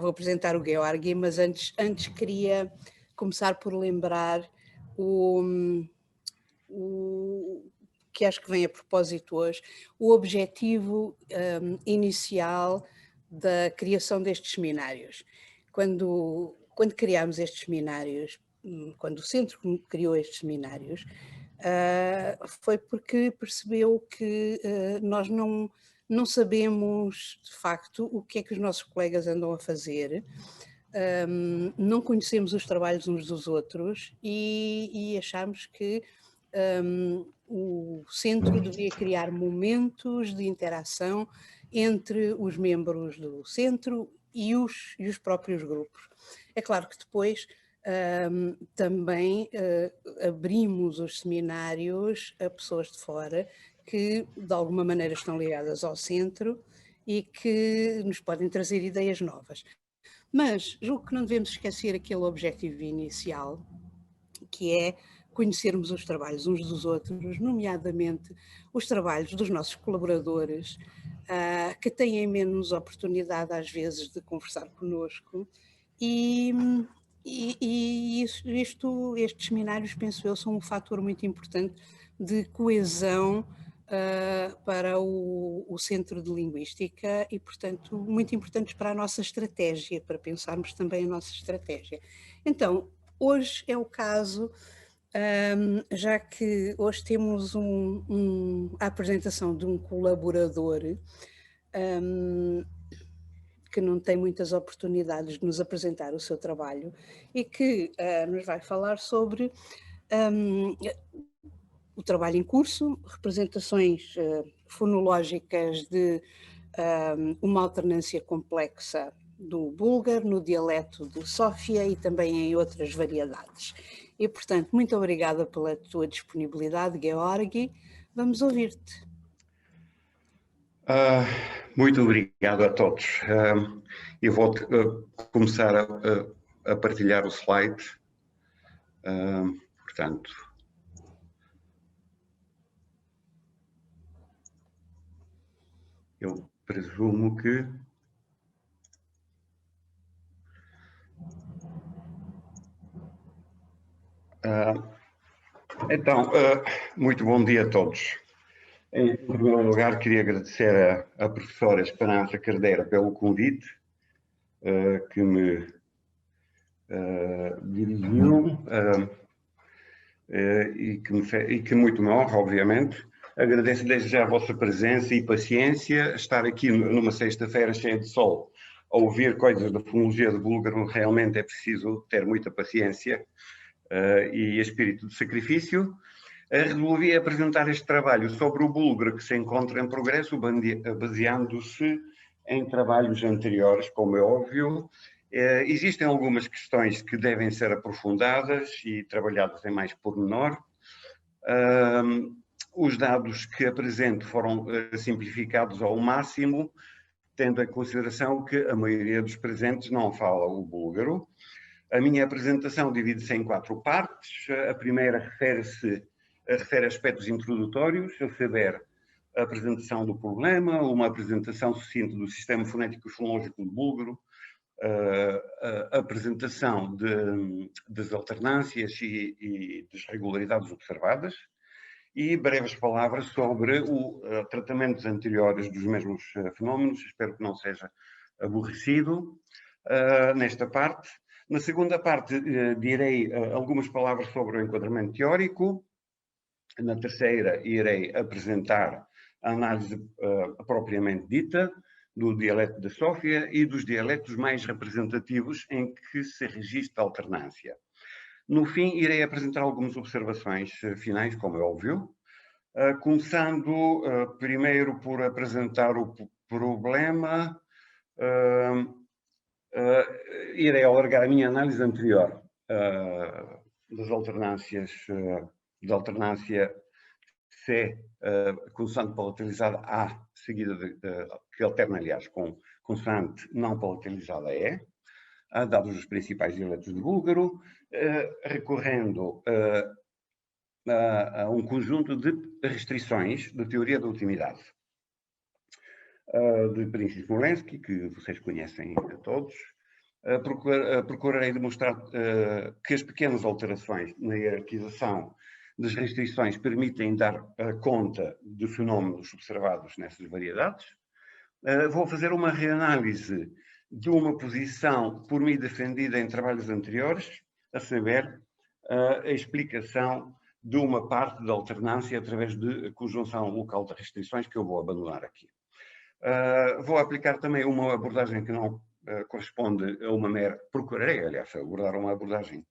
vou apresentar o Georgi, mas antes queria começar por lembrar o que acho que vem a propósito hoje, o objetivo inicial da criação destes seminários. Quando criámos estes seminários, quando o Centro criou estes seminários, foi porque percebeu que nós não sabemos, de facto, o que é que os nossos colegas andam a fazer, não conhecemos os trabalhos uns dos outros e achámos que o centro devia criar momentos de interação entre os membros do centro e os próprios grupos. É claro que depois também abrimos os seminários a pessoas de fora que de alguma maneira estão ligadas ao centro e que nos podem trazer ideias novas. Mas julgo que não devemos esquecer aquele objetivo inicial, que é conhecermos os trabalhos uns dos outros, nomeadamente os trabalhos dos nossos colaboradores, que têm menos oportunidade às vezes de conversar connosco e estes seminários, penso eu, são um fator muito importante de coesão para o Centro de Linguística e, portanto, muito importantes para a nossa estratégia, para pensarmos também a nossa estratégia. Então, hoje é o caso, já que hoje temos a apresentação de um colaborador que não tem muitas oportunidades de nos apresentar o seu trabalho e que nos vai falar sobre o trabalho em curso, representações fonológicas de uma alternância complexa do búlgaro, no dialeto de Sófia e também em outras variedades. E, portanto, muito obrigada pela tua disponibilidade, Georgi. Vamos ouvir-te. Muito obrigado a todos. Eu vou começar a partilhar o slide. Portanto, eu presumo que... Então, muito bom dia a todos. Em primeiro lugar, queria agradecer à professora Esperança Cardeira pelo convite que me dirigiu e que muito me honra, obviamente. Agradeço desde já a vossa presença e paciência. Estar aqui numa sexta-feira cheia de sol a ouvir coisas da fonologia de búlgaro realmente é preciso ter muita paciência e espírito de sacrifício. Resolvi apresentar este trabalho sobre o búlgaro que se encontra em progresso, baseando-se em trabalhos anteriores, como é óbvio. Existem algumas questões que devem ser aprofundadas e trabalhadas em mais pormenor. Os dados que apresento foram simplificados ao máximo, tendo em consideração que a maioria dos presentes não fala o búlgaro. A minha apresentação divide-se em 4 partes. A primeira refere aspectos introdutórios, a saber, a apresentação do problema, uma apresentação sucinta do sistema fonético e fonológico do búlgaro, a apresentação das alternâncias e das regularidades observadas e breves palavras sobre tratamentos anteriores dos mesmos fenómenos. Espero que não seja aborrecido nesta parte. Na segunda parte, direi algumas palavras sobre o enquadramento teórico. Na terceira, irei apresentar a análise propriamente dita do dialeto de Sófia e dos dialetos mais representativos em que se registra alternância. No fim, irei apresentar algumas observações finais, como é óbvio, começando primeiro por apresentar o problema. Irei alargar a minha análise anterior das alternâncias, da alternância C, consoante palatalizada A, seguida que alterna, aliás, com consoante não palatalizada E, dados os principais dialetos de búlgaro, recorrendo a um conjunto de restrições da teoria da ultimidade de Príncipe Smolensky, que vocês conhecem a todos, procurarei demonstrar que as pequenas alterações na hierarquização das restrições permitem dar conta de fenómenos observados nessas variedades. Vou fazer uma reanálise de uma posição por mim defendida em trabalhos anteriores, a saber, a explicação de uma parte da alternância através de conjunção local de restrições, que eu vou abandonar aqui. Vou aplicar também uma abordagem que não corresponde a uma mera... Procurarei, aliás, abordar uma abordagem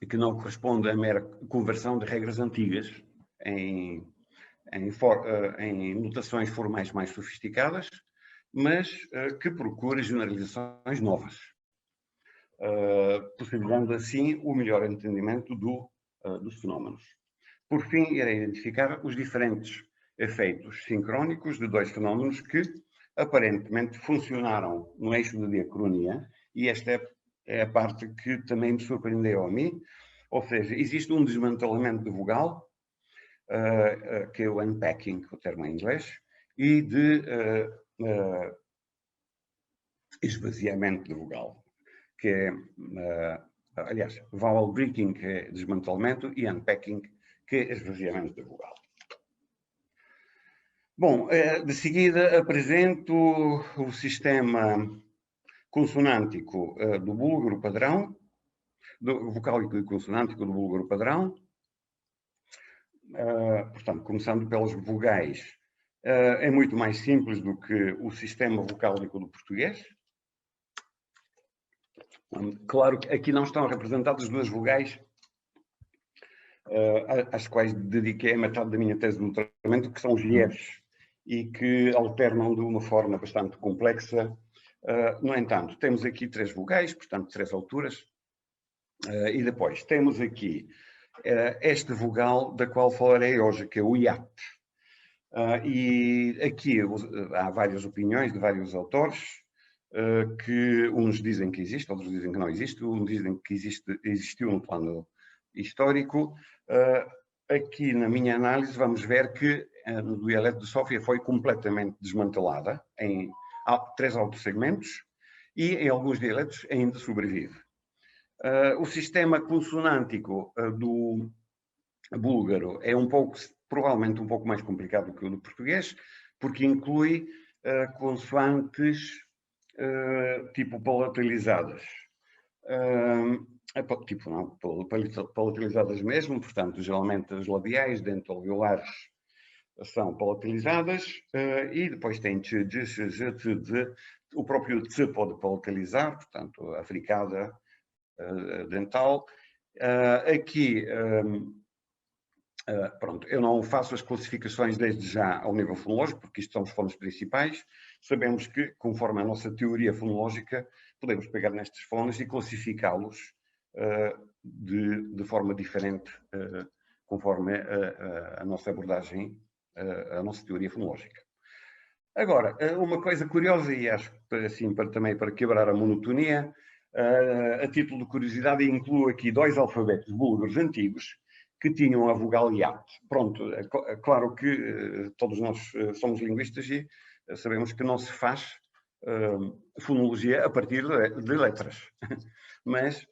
que não corresponde a mera conversão de regras antigas em notações formais mais sofisticadas, mas que procura generalizações novas, possibilitando assim o melhor entendimento dos fenómenos. Por fim, irei identificar os diferentes efeitos sincrónicos de dois fenómenos que aparentemente funcionaram no eixo da diacronia, e esta é a parte que também me surpreendeu a mim, ou seja, existe um desmantelamento de vogal, que é o unpacking, o termo em inglês, e de esvaziamento de vogal, que é, aliás, vowel breaking, que é desmantelamento, e unpacking, que é esvaziamento de vogal. Bom, de seguida apresento o sistema consonântico do búlgaro padrão, do vocálico e consonântico do búlgaro padrão. Portanto, começando pelas vogais, é muito mais simples do que o sistema vocálico do português. Claro que aqui não estão representadas duas vogais às quais dediquei a metade da minha tese de doutoramento, que são os lieves, e que alternam de uma forma bastante complexa. No entanto, temos aqui três vogais, portanto, três alturas, e depois temos aqui este vogal da qual falarei hoje, que é o iat. E aqui há várias opiniões de vários autores, que uns dizem que existe, outros dizem que não existe, uns dizem que existiu no plano histórico. Aqui, na minha análise, vamos ver que no dialeto de Sófia foi completamente desmantelada em 3 autossegmentos e em alguns dialetos ainda sobrevive. O sistema consonântico do búlgaro é provavelmente um pouco mais complicado que o do português, porque inclui consoantes tipo palatalizadas. Tipo não, palatalizadas mesmo, portanto, geralmente as labiais dento-alveolares são palatalizadas, e depois tem tch, dz, z, t, d. O próprio tz pode palatalizar, portanto, a fricada dental. Aqui, pronto, eu não faço as classificações desde já ao nível fonológico, porque isto são os fones principais. Sabemos que, conforme a nossa teoria fonológica, podemos pegar nestes fones e classificá-los de forma diferente, conforme a nossa abordagem, a nossa teoria fonológica. Agora, uma coisa curiosa, e acho que assim, também para quebrar a monotonia, a título de curiosidade, incluo aqui 2 alfabetos búlgaros antigos que tinham a vogal iat. Pronto, é claro que todos nós somos linguistas e sabemos que não se faz fonologia a partir de letras. Mas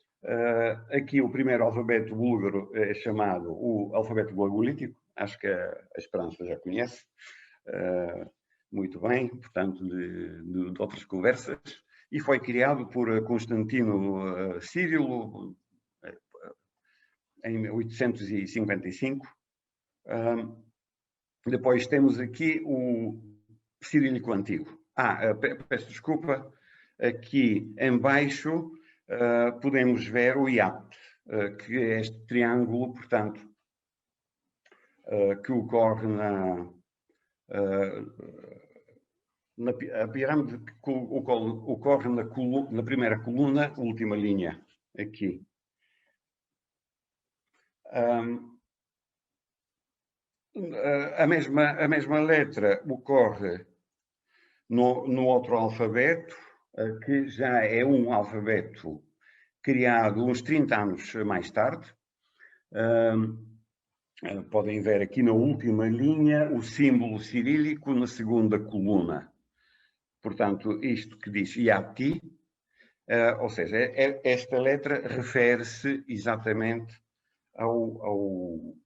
aqui o primeiro alfabeto búlgaro é chamado o alfabeto glagolítico, acho que a Esperança já conhece muito bem, portanto, de outras conversas, e foi criado por Constantino Círilo em 855. Depois temos aqui o cirílico antigo. Peço desculpa, aqui em baixo podemos ver o iat, que é este triângulo, portanto, que ocorre a pirâmide que ocorre na primeira coluna, última linha, aqui. A mesma letra ocorre no outro alfabeto, que já é um alfabeto criado uns 30 anos mais tarde. Podem ver aqui na última linha o símbolo cirílico na segunda coluna. Portanto, isto que diz Yati, ou seja, esta letra refere-se exatamente ao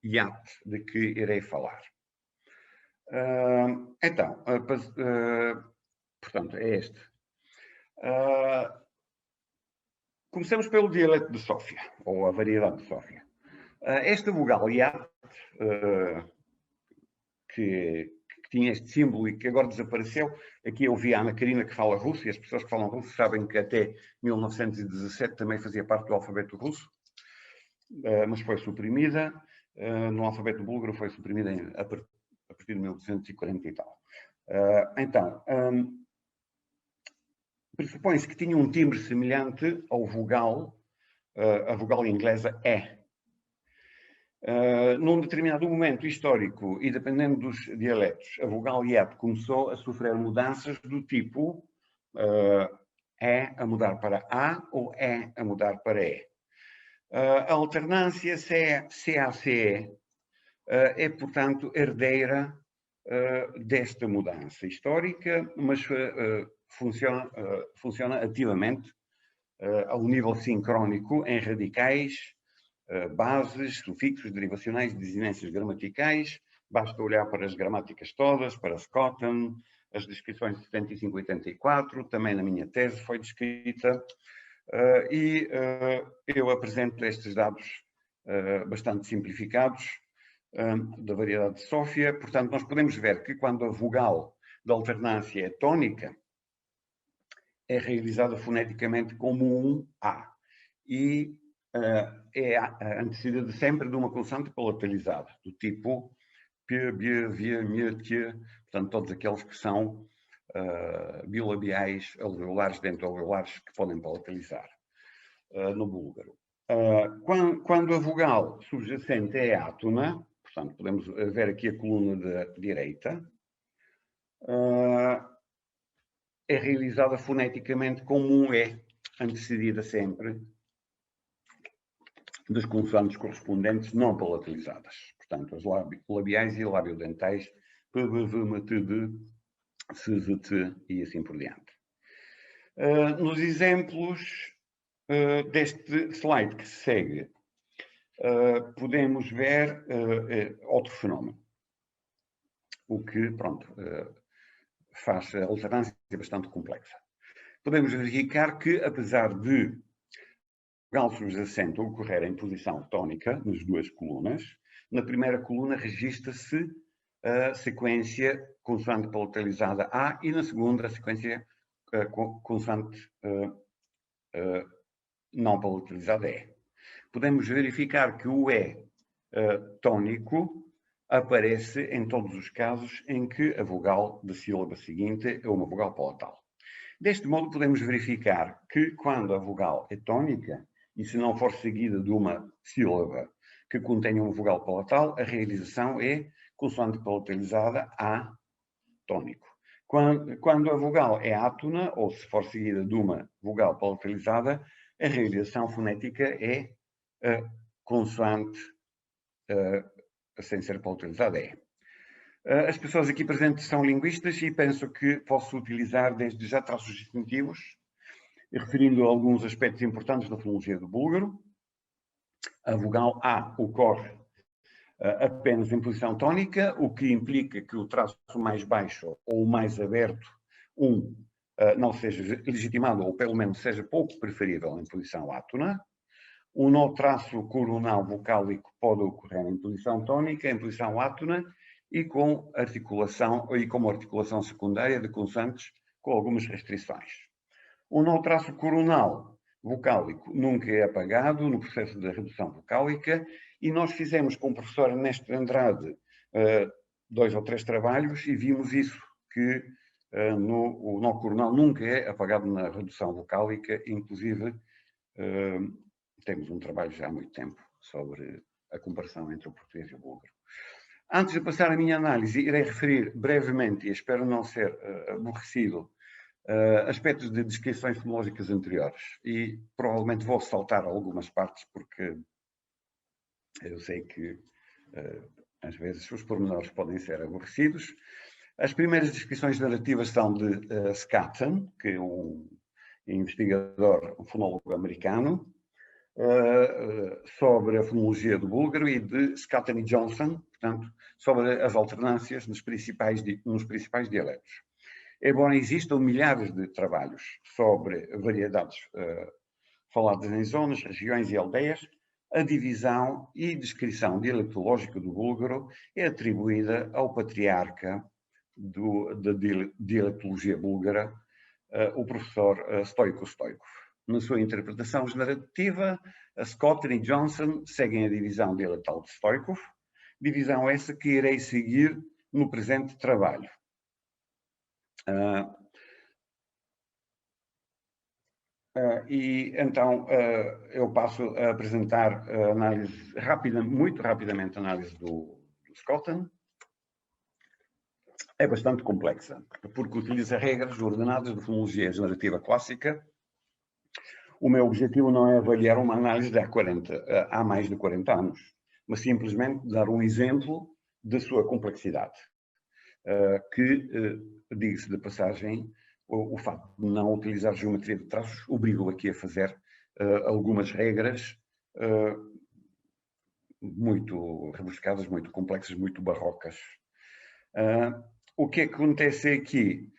iate de que irei falar. Então, portanto, é este. Começamos pelo dialeto de Sófia, ou a variedade de Sófia. Esta vogal iate, que tinha este símbolo e que agora desapareceu. Aqui eu vi a Ana Karina que fala russo, e as pessoas que falam russo sabem que até 1917 também fazia parte do alfabeto russo, mas foi suprimida. No alfabeto búlgaro foi suprimida a partir de 1940 e tal. Então, pressupõe-se que tinha um timbre semelhante ao vogal, a vogal inglesa E. Num determinado momento histórico e dependendo dos dialetos, a vogal iate começou a sofrer mudanças do tipo E a mudar para A ou E a mudar para E. A alternância CA-CE é, portanto, herdeira desta mudança histórica, mas funciona ativamente ao nível sincrónico em radicais, bases, sufixos, derivacionais, desinências gramaticais. Basta olhar para as gramáticas todas, para Scotten, as descrições de 75 e 84, também na minha tese foi descrita, e eu apresento estes dados bastante simplificados da variedade de Sófia. Portanto, nós podemos ver que quando a vogal da alternância é tónica, é realizada foneticamente como um A, e é antecedida sempre de uma consoante palatalizada, do tipo P, B, V, M, T, portanto, todos aqueles que são bilabiais, alveolares, dentro-alveolares, que podem palatalizar no búlgaro. Quando a vogal subjacente é átona, portanto, podemos ver aqui a coluna da direita, é realizada foneticamente como um E, antecedida sempre das consoantes correspondentes não palatalizadas. Portanto, as labiais e labiodentais, P, B, V, M, T, D, C, Z, T e assim por diante. Nos exemplos deste slide que se segue, podemos ver outro fenómeno, o que, pronto, faz a alternância bastante complexa. Podemos verificar que, apesar de vogal subjacente ocorrer em posição tónica nas duas colunas, na primeira coluna registra-se a sequência consoante palatalizada A e na segunda a sequência consoante não palatalizada E. Podemos verificar que o E tónico aparece em todos os casos em que a vogal da sílaba seguinte é uma vogal palatal. Deste modo, podemos verificar que quando a vogal é tónica, e se não for seguida de uma sílaba que contenha uma vogal palatal, a realização é consoante palatalizada A tónico. Quando a vogal é átona, ou se for seguida de uma vogal palatalizada, a realização fonética é consoante sem ser palatalizada é. As pessoas aqui presentes são linguistas e penso que posso utilizar desde já traços distintivos, referindo a alguns aspectos importantes da fonologia do búlgaro. A vogal A ocorre apenas em posição tónica, o que implica que o traço mais baixo ou mais aberto, não seja legitimado, ou pelo menos seja pouco preferível em posição átona. O nó traço coronal vocálico pode ocorrer em posição tónica, em posição átona, e com articulação, e como articulação secundária de consoantes com algumas restrições. O nó traço coronal vocálico nunca é apagado no processo de redução vocálica, e nós fizemos com o professor Ernesto Andrade 2 ou 3 trabalhos e vimos isso, que o nó coronal nunca é apagado na redução vocálica, inclusive temos um trabalho já há muito tempo sobre a comparação entre o português e o búlgaro. Antes de passar a minha análise, irei referir brevemente, e espero não ser aborrecido, aspectos de descrições fonológicas anteriores. E provavelmente vou saltar algumas partes, porque eu sei que às vezes os pormenores podem ser aborrecidos. As primeiras descrições narrativas são de Scatton, que é um investigador, um fonólogo americano, sobre a fonologia do búlgaro, e de Scatton e Johnson, portanto, sobre as alternâncias nos principais dialetos. Embora existam milhares de trabalhos sobre variedades faladas em zonas, regiões e aldeias, a divisão e descrição dialectológica do búlgaro é atribuída ao patriarca da dialectologia búlgara, o professor Stoico Stoikov. Na sua interpretação narrativa, Scott e Johnson seguem a divisão dialetal de Stoikov, divisão essa que irei seguir no presente trabalho. E então eu passo a apresentar a análise muito rapidamente a análise do Scotton. É bastante complexa, porque utiliza regras ordenadas de fonologia generativa clássica. O meu objetivo não é avaliar uma análise de há mais de 40 anos, mas simplesmente dar um exemplo da sua complexidade, que, diga-se de passagem, o facto de não utilizar geometria de traços obrigou aqui a fazer algumas regras muito rebuscadas, muito complexas, muito barrocas. O que acontece aqui,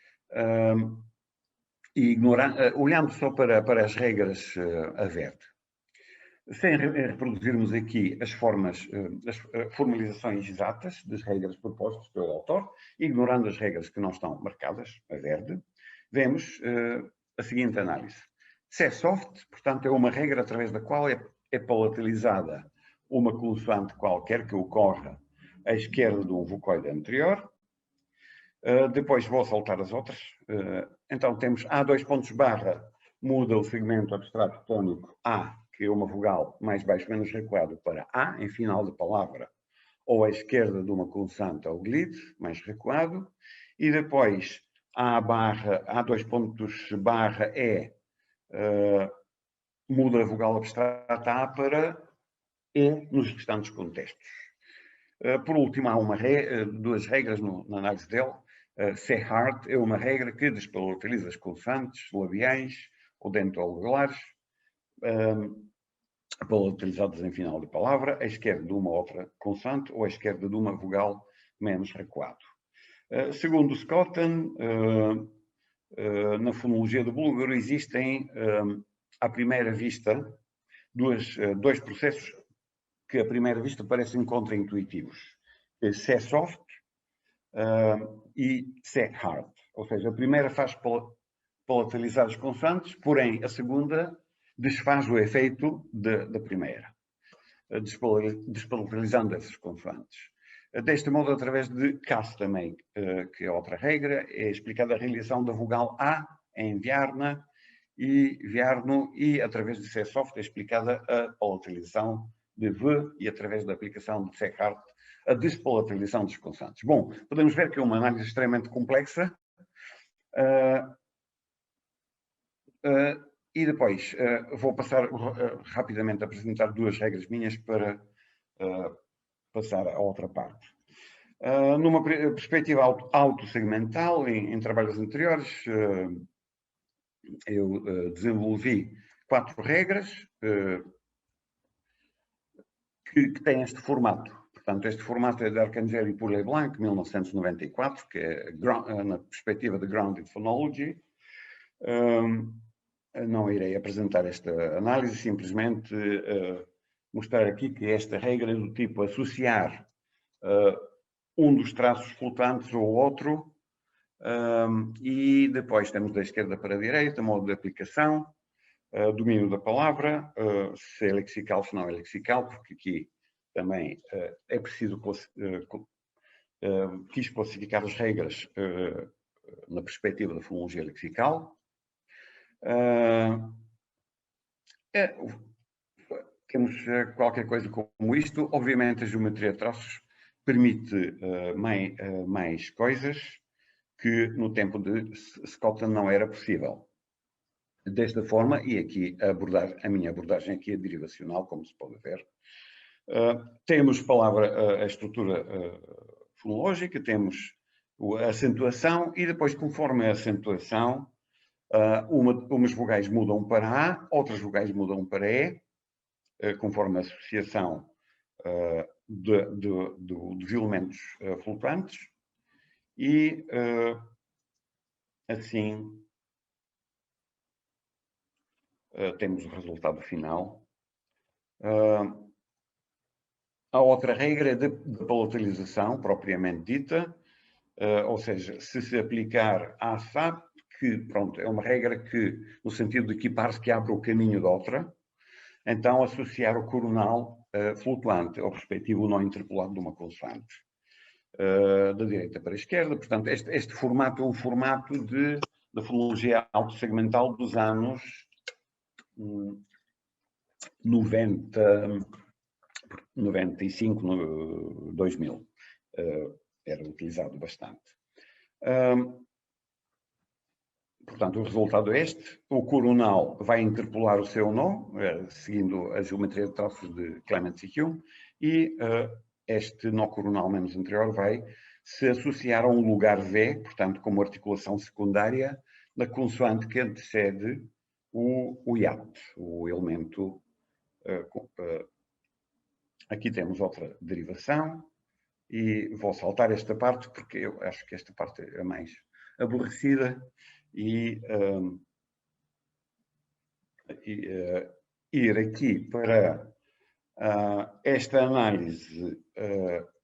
olhando só para as regras a verde, sem reproduzirmos aqui as formalizações exatas das regras propostas pelo autor, ignorando as regras que não estão marcadas a verde, vemos a seguinte análise. Se é soft, portanto, é uma regra através da qual é palatalizada uma consoante qualquer que ocorra à esquerda de um vocoide anterior. Depois vou saltar as outras. Então temos A dois pontos barra, muda o segmento abstrato tónico A, que é uma vogal mais baixo menos recuado, para A, em final de palavra, ou à esquerda de uma consoante ao glide, mais recuado. E depois A dois pontos barra E, muda a vogal abstrata A para E nos restantes contextos. Por último, há duas regras na análise dele. Se hard é uma regra que despalataliza as consoantes labiais ou dentoalveolares, palatalizadas em final de palavra, à esquerda de uma outra consoante ou à esquerda de uma vogal menos recuado. Segundo Scotton, na fonologia do búlgaro existem, à primeira vista, dois processos que à primeira vista parecem contraintuitivos. Se é soft e se é hard. Ou seja, a primeira faz palatalizar as consoantes, porém a segunda desfaz o efeito da primeira, despalatalizando essas consoantes. Deste modo, através de CAS também, que é outra regra, é explicada a realização da vogal A em Viarna e Viarno, e através de C-soft é explicada a palatalização de V e através da aplicação de C-hard a despalatalização dos consoantes. Bom, podemos ver que é uma análise extremamente complexa. E depois vou passar rapidamente a apresentar duas regras minhas para passar à outra parte. Numa perspectiva autossegmental, em trabalhos anteriores, eu desenvolvi 4 regras que têm este formato. Portanto, este formato é de Arcangeli e Poulet Blanc, 1994, que é na perspectiva de Grounded Phonology. Não irei apresentar esta análise, simplesmente mostrar aqui que esta regra é do tipo associar um dos traços flutantes ao outro, e depois temos da esquerda para a direita, modo de aplicação, domínio da palavra, se é lexical, se não é lexical, porque aqui também é preciso quis classificar as regras na perspectiva da fonologia lexical. Temos qualquer coisa como isto. Obviamente a geometria de traços permite mais coisas que no tempo de Scotton não era possível. Desta forma, e aqui a minha abordagem aqui é derivacional, como se pode ver, temos a estrutura fonológica, temos a acentuação, e depois, conforme a acentuação, umas vogais mudam para A, outras vogais mudam para E, conforme a associação dos elementos flutuantes, e assim temos o resultado final. A outra regra é de palatalização, propriamente dita, ou seja, se aplicar à SAP, que pronto, é uma regra que, no sentido de que parece que abre o caminho de outra, então associar o coronal flutuante ao respectivo nó interpolado de uma consoante, da direita para a esquerda. Portanto, este formato é um formato da fonologia autossegmental dos anos 95, 2000. Era utilizado bastante. Portanto, o resultado é este. O coronal vai interpolar o seu nó, seguindo a geometria de traços de Clements e Hume, e este nó coronal menos anterior vai se associar a um lugar V, portanto, como articulação secundária, na consoante que antecede o hiato, o elemento. Aqui temos outra derivação, e vou saltar esta parte porque eu acho que esta parte é a mais aborrecida, e ir aqui para esta análise,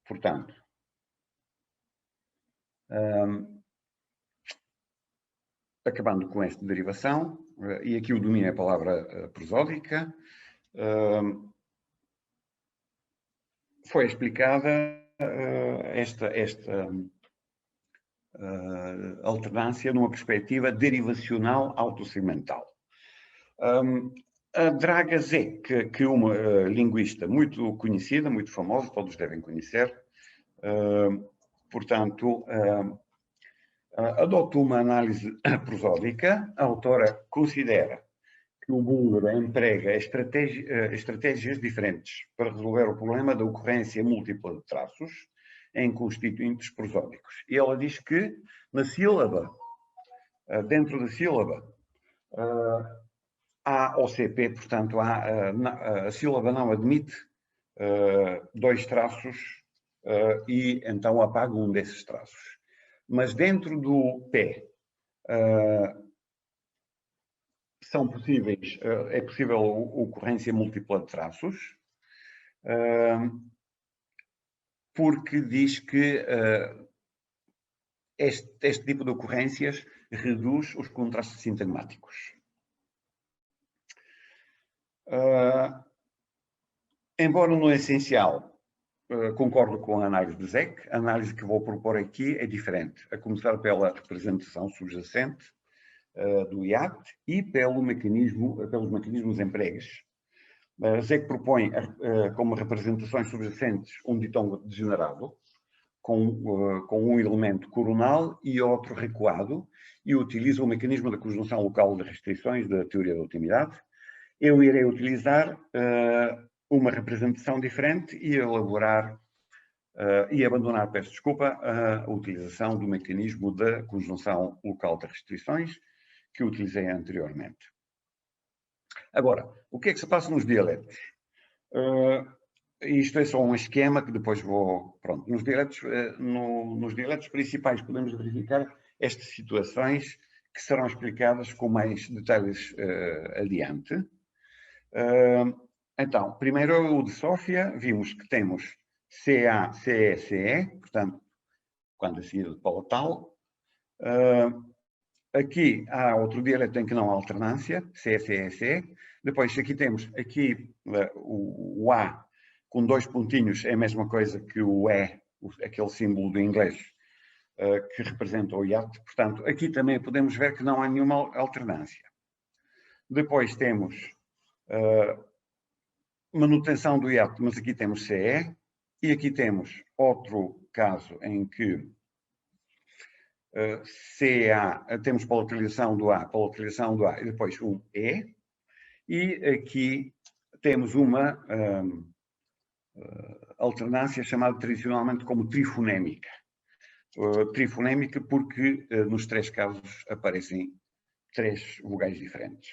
portanto, acabando com esta derivação, e aqui o domínio é a palavra prosódica, foi explicada esta alternância numa perspectiva derivacional autossegmental. A Draga Zé, que é uma linguista muito conhecida, muito famosa, todos devem conhecer, portanto, adotou uma análise prosódica. A autora considera que o búlgaro emprega estratégias diferentes para resolver o problema da ocorrência múltipla de traços em constituintes prosódicos. E ela diz que na sílaba, dentro da sílaba, A ou CP, portanto, a sílaba não admite dois traços e então apaga um desses traços. Mas dentro do P é possível a ocorrência múltipla de traços, porque diz que este tipo de ocorrências reduz os contrastes sintagmáticos. Embora no essencial concordo com a análise de Zec, a análise que vou propor aqui é diferente, a começar pela representação subjacente do IAT e pelos mecanismos empregues. Zec propõe como representações subjacentes um ditongo degenerado, com um elemento coronal e outro recuado, e utiliza o mecanismo da conjunção local de restrições da teoria da utilidade. Eu irei utilizar uma representação diferente e elaborar e abandonar, peço desculpa, a utilização do mecanismo da conjunção local de restrições que utilizei anteriormente. Agora, o que é que se passa nos dialetos? Isto é só um esquema que depois vou... Pronto, nos dialetos principais podemos verificar estas situações que serão explicadas com mais detalhes adiante. Então, primeiro o de Sófia, vimos que temos CA, CE, CE, portanto, quando a seguir de palatal. Aqui há outro dialeto em que não há alternância, CE, CE, CE. Depois aqui temos o A com dois pontinhos, é a mesma coisa que o E, aquele símbolo do inglês que representa o hiato. Portanto, aqui também podemos ver que não há nenhuma alternância. Depois temos manutenção do hiato, mas aqui temos CE. E aqui temos outro caso em que CA, temos palatalização do A, e depois um E. E aqui temos uma alternância chamada tradicionalmente como trifonémica. trifonémica, porque nos 3 casos aparecem 3 vogais diferentes.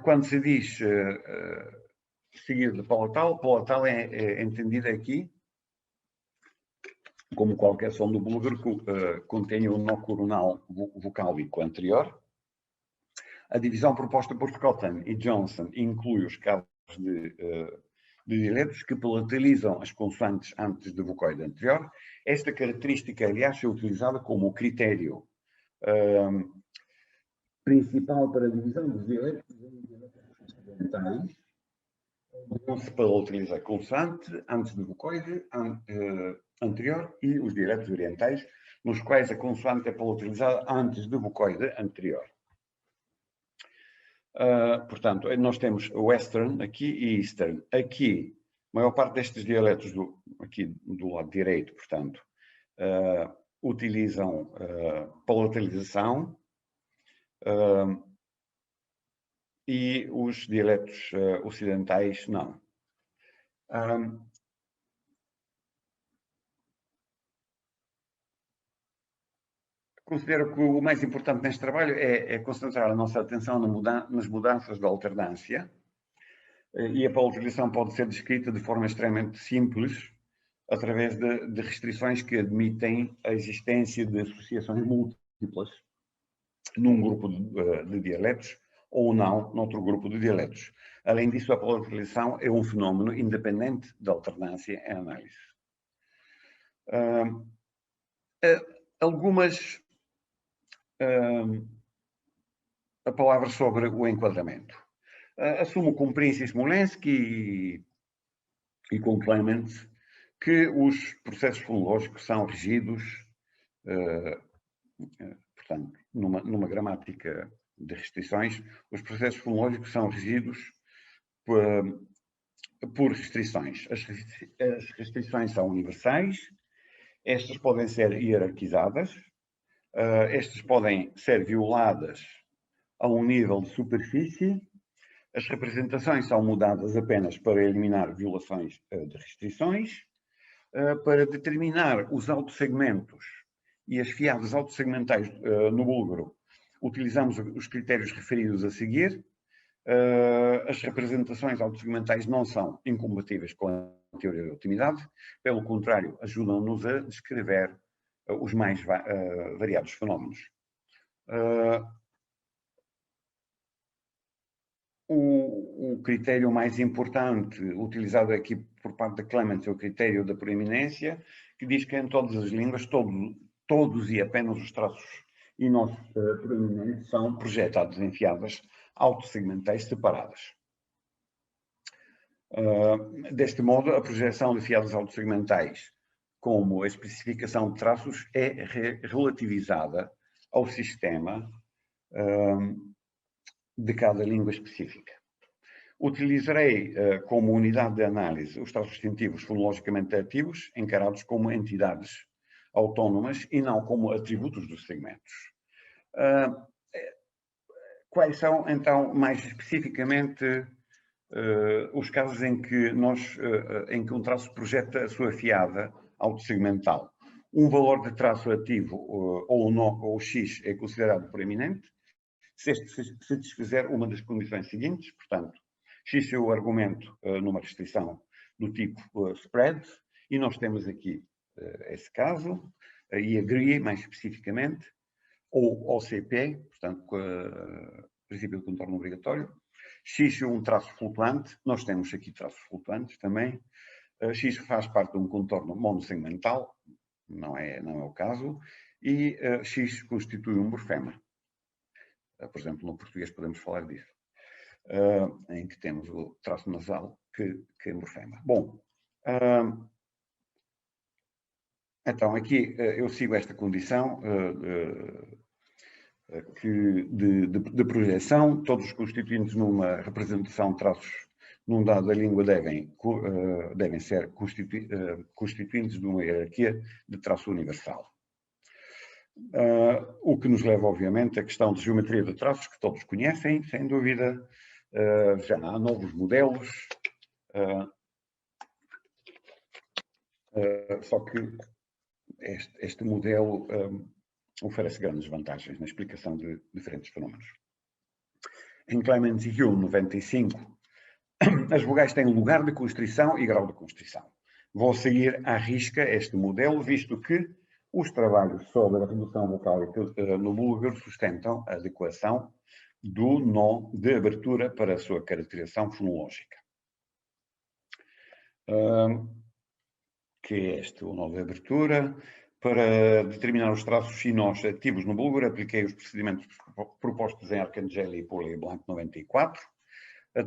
Quando se diz seguido de palatal é entendida aqui como qualquer som do búlgaro que contém o nó coronal vocálico anterior. A divisão proposta por Cotton e Johnson inclui os casos de dialetos que palatalizam as consoantes antes do vocoide anterior. Esta característica, aliás, é utilizada como critério principal para a divisão dos dialetos ocidentais, onde se palataliza a consoante antes do vocoide anterior, e os dialetos orientais, nos quais a consoante é palatalizada antes do vocoide anterior. Portanto, nós temos Western aqui e Eastern. Aqui, a maior parte destes dialetos, aqui do lado direito, portanto, utilizam palatalização, e os dialetos ocidentais não. Considero que o mais importante neste trabalho é concentrar a nossa atenção nas mudanças da alternância, e a palatalização pode ser descrita de forma extremamente simples, através de restrições que admitem a existência de associações múltiplas num grupo de dialetos ou não noutro grupo de dialetos. Além disso, a palatalização é um fenómeno independente da alternância em análise. Algumas palavras sobre o enquadramento. Assumo com Prince e Smolensky e com Clements que os processos fonológicos são regidos, portanto, numa gramática de restrições, os processos fonológicos são regidos por restrições. As restrições são universais, estas podem ser hierarquizadas, estas podem ser violadas a um nível de superfície, as representações são mudadas apenas para eliminar violações de restrições, para determinar os autossegmentos e as fiadas autossegmentais no búlgaro, utilizamos os critérios referidos a seguir. As representações autossegmentais não são incompatíveis com a teoria da otimidade, pelo contrário, ajudam-nos a descrever os mais variados fenómenos. O critério mais importante utilizado aqui por parte da Clements é o critério da proeminência, que diz que em todas as línguas, todos e apenas os traços e nós proeminentes são projetados em fiadas autossegmentais separadas. Deste modo, a projeção de fiadas autossegmentais, como a especificação de traços, é relativizada ao sistema de cada língua específica. Utilizarei como unidade de análise os traços distintivos fonologicamente ativos, encarados como entidades autónomas e não como atributos dos segmentos. Quais são, então, mais especificamente, os casos em que um traço projeta a sua fiada autossegmental? Um valor de traço ativo ou X é considerado proeminente se desfizer uma das condições seguintes, portanto, X é o argumento numa restrição do tipo spread, e nós temos aqui esse caso, e agree mais especificamente, ou OCP, portanto, princípio de contorno obrigatório. X é um traço flutuante, nós temos aqui traços flutuantes também. X faz parte de um contorno monossegmental, não é o caso, e X constitui um morfema. Por exemplo, no português podemos falar disso, em que temos o traço nasal que é morfema. Bom, então aqui eu sigo esta condição de projeção. Todos os constituintes numa representação de traços num dado da língua devem ser constituintes de uma hierarquia de traço universal. O que nos leva, obviamente, à questão de geometria de traços, que todos conhecem, sem dúvida. Já há novos modelos, só que este modelo oferece grandes vantagens na explicação de diferentes fenómenos. Em Clemens e Hume, 95, as vogais têm lugar de constrição e grau de constrição. Vou seguir à risca este modelo, visto que os trabalhos sobre a redução vocálica no búlgaro sustentam a adequação do nó de abertura para a sua caracterização fonológica. Que é este, o nó de abertura. Para determinar os traços e nós ativos no búlgaro, apliquei os procedimentos propostos em Arcangeli e Pauli Blanc 94,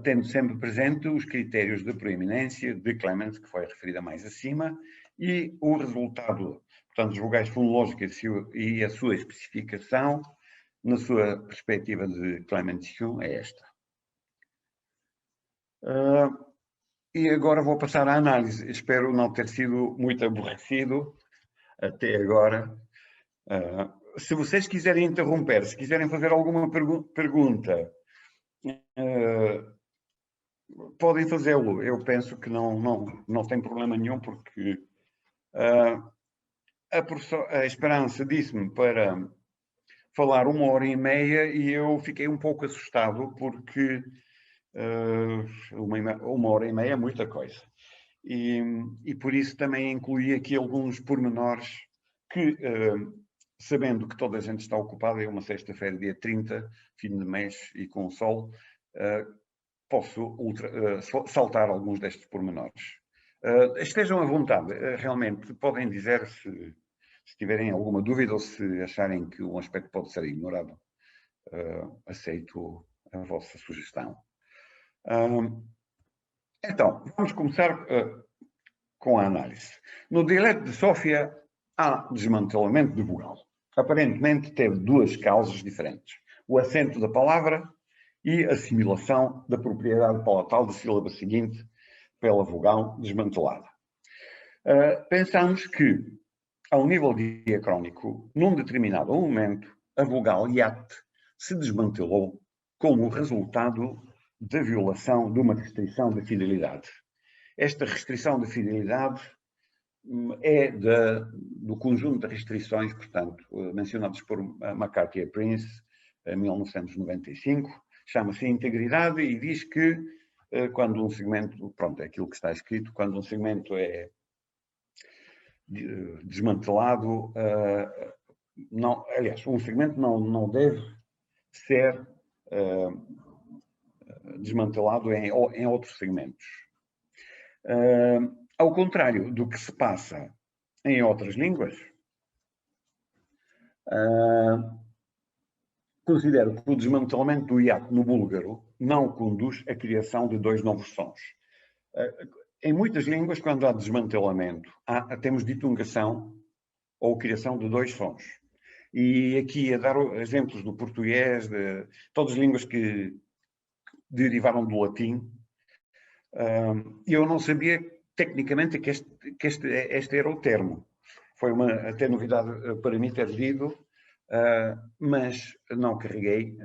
tendo sempre presente os critérios de proeminência de Clemens, que foi referida mais acima, e o resultado, portanto, as vogais fonológicas e a sua especificação, na sua perspectiva de Clemens Hume, é esta. E agora vou passar à análise. Espero não ter sido muito aborrecido até agora. Se vocês quiserem interromper, se quiserem fazer alguma pergunta, podem fazê-lo. Eu penso que não tem problema nenhum, porque a Esperança disse-me para falar 1h30 e eu fiquei um pouco assustado, porque 1h30 é muita coisa. E por isso também incluí aqui alguns pormenores que, sabendo que toda a gente está ocupada, é uma sexta-feira, dia 30, fim de mês e com o sol, posso saltar alguns destes pormenores. Estejam à vontade, realmente podem dizer se tiverem alguma dúvida ou se acharem que um aspecto pode ser ignorado. Aceito a vossa sugestão. Então, vamos começar com a análise. No dialeto de Sófia há desmantelamento de vogal. Aparentemente teve duas causas diferentes: o acento da palavra e a assimilação da propriedade palatal da sílaba seguinte pela vogal desmantelada. Pensamos que, ao nível diacrónico, num determinado momento, a vogal iat se desmantelou como resultado da violação de uma restrição de fidelidade. Esta restrição de fidelidade é do conjunto de restrições, portanto, mencionadas por McCarthy e Prince, em 1995, chama-se integridade e diz que quando um segmento, pronto, é aquilo que está escrito, quando um segmento é desmantelado, aliás, um segmento não deve ser desmantelado em outros segmentos. Ao contrário do que se passa em outras línguas, considero que o desmantelamento do hiato no búlgaro não conduz à criação de dois novos sons. Em muitas línguas, quando há desmantelamento, temos ditungação ou criação de dois sons. E aqui, a dar exemplos do português, de todas as línguas que derivaram do latim, eu não sabia tecnicamente que este era o termo. Foi até novidade para mim ter lido, mas não carreguei.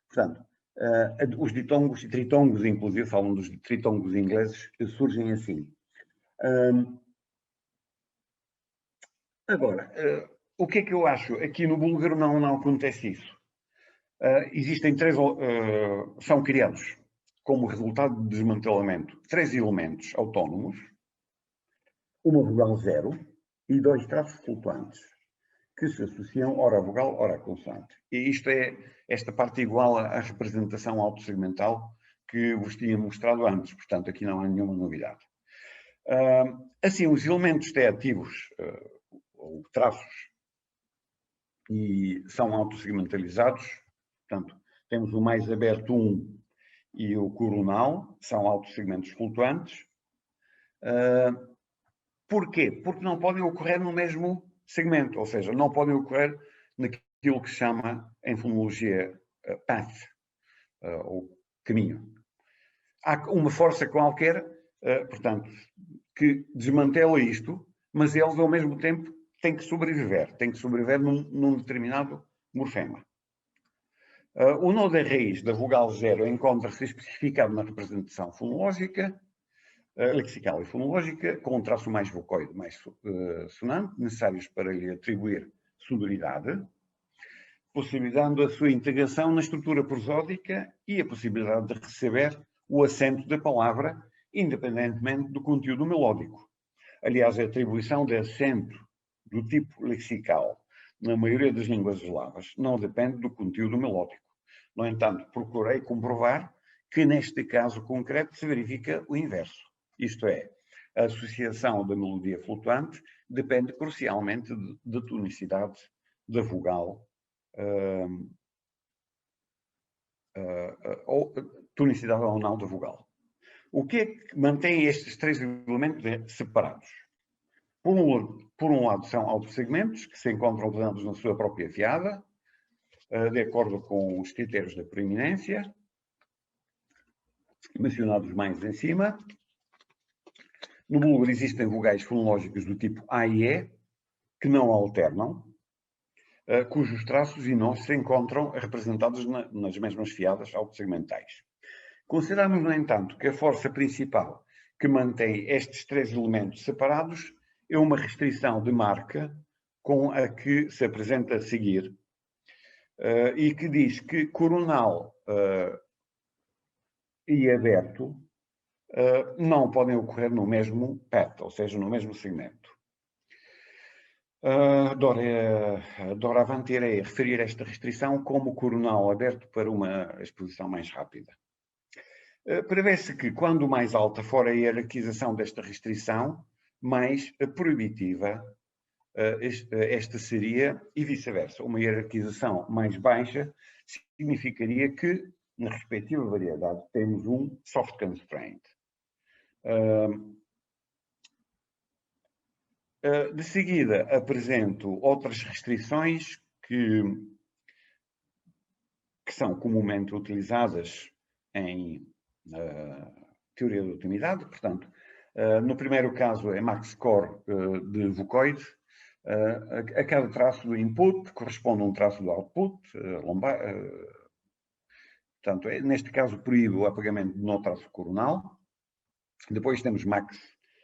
Portanto, os ditongos e tritongos, inclusive, falam dos tritongos ingleses, surgem assim. Agora, o que é que eu acho? Aqui no búlgaro não acontece isso. Existem são criados, como resultado de desmantelamento, 3 elementos autónomos, uma vogal zero e 2 traços flutuantes, que se associam ora à vogal, ora à consoante. E esta parte igual à representação autossegmental que vos tinha mostrado antes, portanto aqui não há nenhuma novidade. Assim, os elementos T ativos, ou traços, e são autossegmentalizados, portanto temos o mais aberto 1 e o coronal, são autossegmentos flutuantes. Porquê? Porque não podem ocorrer no mesmo segmento, ou seja, não podem ocorrer naquilo que se chama, em fonologia, path, ou caminho. Há uma força qualquer, portanto, que desmantela isto, mas eles, ao mesmo tempo, têm que sobreviver num determinado morfema. O nó da raiz da vogal zero encontra-se especificado na representação fonológica, lexical e fonológica, com um traço mais vocoide, mais sonante, necessários para lhe atribuir sonoridade, possibilitando a sua integração na estrutura prosódica e a possibilidade de receber o acento da palavra, independentemente do conteúdo melódico. Aliás, a atribuição de acento do tipo lexical na maioria das línguas eslavas não depende do conteúdo melódico. No entanto, procurei comprovar que neste caso concreto se verifica o inverso. Isto é, a associação da melodia flutuante depende crucialmente da tonicidade da vogal, ou tonicidade ou não da vogal. O que é que mantém estes três elementos separados? Por um lado, são autossegmentos que se encontram ordenados na sua própria fiada, de acordo com os critérios da preeminência, mencionados mais em cima. No búlgaro existem vogais fonológicos do tipo A e E, que não alternam, cujos traços e nós se encontram representados nas mesmas fiadas autossegmentais. Consideramos, no entanto, que a força principal que mantém estes três elementos separados é uma restrição de marca com a que se apresenta a seguir, e que diz que coronal e aberto não podem ocorrer no mesmo path, ou seja, no mesmo segmento. Doravante irei referir esta restrição como coronal aberto para uma exposição mais rápida. Prevê-se que, quando mais alta for a hierarquização desta restrição, mais proibitiva esta seria, e vice-versa. Uma hierarquização mais baixa significaria que, na respectiva variedade, temos um soft constraint. De seguida, apresento outras restrições que são comumente utilizadas em teoria da utilidade. Portanto, no primeiro caso é max score de vocoide. A cada traço do input corresponde a um traço do output, portanto, neste caso proíbe o apagamento no traço coronal. Depois temos max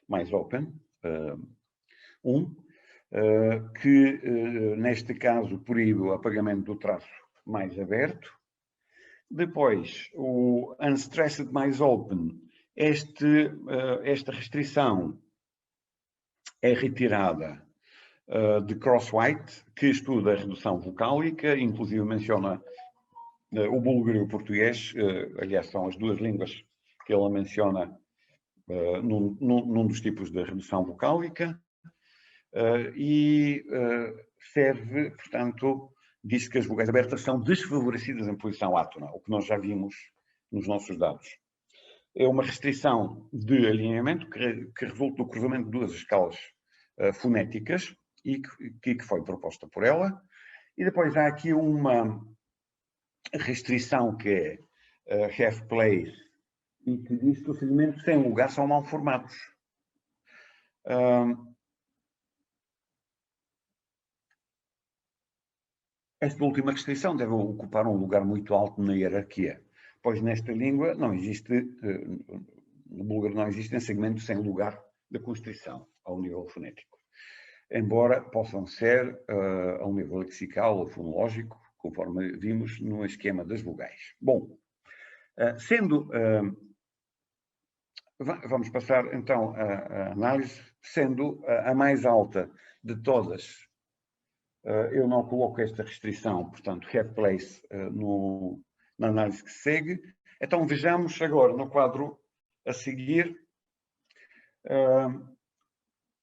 mais open, que neste caso proíbe o apagamento do traço mais aberto. Depois, o unstressed mais open, esta restrição é retirada de Crosswhite, que estuda a redução vocálica, inclusive menciona o búlgaro e o português, aliás, são as duas línguas que ela menciona num dos tipos de redução vocálica, e serve, portanto, diz que as vogais abertas são desfavorecidas em posição átona, o que nós já vimos nos nossos dados. É uma restrição de alinhamento que resulta do cruzamento de duas escalas fonéticas e que foi proposta por ela. E depois há aqui uma restrição que é have place, e que diz que os segmentos sem lugar são mal formados. Esta última restrição deve ocupar um lugar muito alto na hierarquia, pois nesta língua não existe, no búlgaro não existem segmentos sem lugar de constrição ao nível fonético, embora possam ser ao nível lexical ou fonológico, conforme vimos no esquema das vogais. Bom, vamos passar então à análise, sendo a mais alta de todas. Eu não coloco esta restrição, portanto, have place na análise que segue. Então vejamos agora no quadro a seguir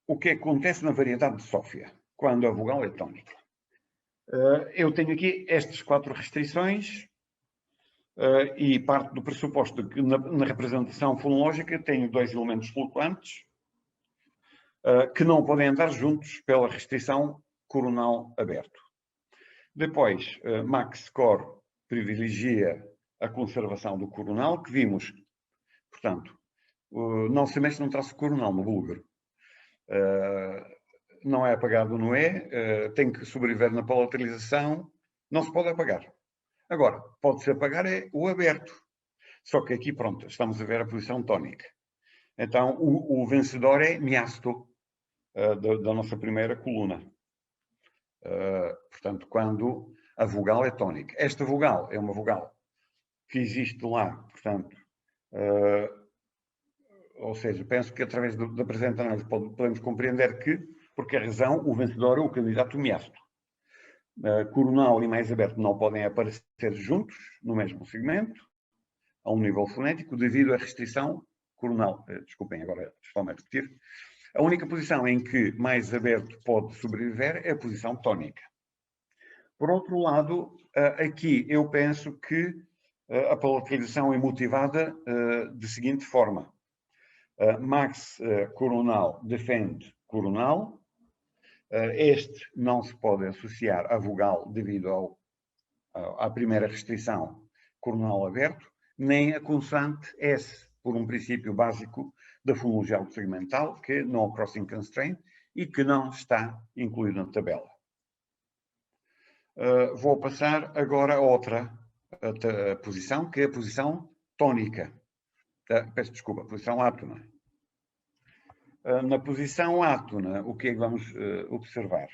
o que acontece na variedade de Sofia, quando a vogal é tónica. Eu tenho aqui estas 4 restrições e parte do pressuposto de que na representação fonológica tenho 2 elementos flutuantes que não podem andar juntos pela restrição coronal aberto. Depois, max score privilegia a conservação do coronal, que vimos, portanto, não se mexe num traço coronal no búlgaro. Não é apagado no E, tem que sobreviver na palatalização, não se pode apagar. Agora, pode-se apagar é o aberto. Só que aqui, pronto, estamos a ver a posição tónica. Então, o vencedor é miasto, da nossa primeira coluna. Portanto, quando a vogal é tónica. Esta vogal é uma vogal que existe lá, portanto, ou seja, penso que através da presente análise podemos compreender que, por que razão, o vencedor é o candidato miasto. Coronal e mais aberto não podem aparecer juntos no mesmo segmento, a um nível fonético, devido à restrição coronal. Desculpem, agora estou-me a repetir. A única posição em que mais aberto pode sobreviver é a posição tónica. Por outro lado, aqui eu penso que a palatalização é motivada de seguinte forma. Max coronal defende coronal. Este não se pode associar a vogal devido à primeira restrição coronal aberto, nem a consoante S, por um princípio básico da fonologia autossegmental, que é no crossing constraint e que não está incluído na tabela. Vou passar agora a outra posição, que é a posição tónica. Peço desculpa, a posição átona. Na posição átona, o que é que vamos observar?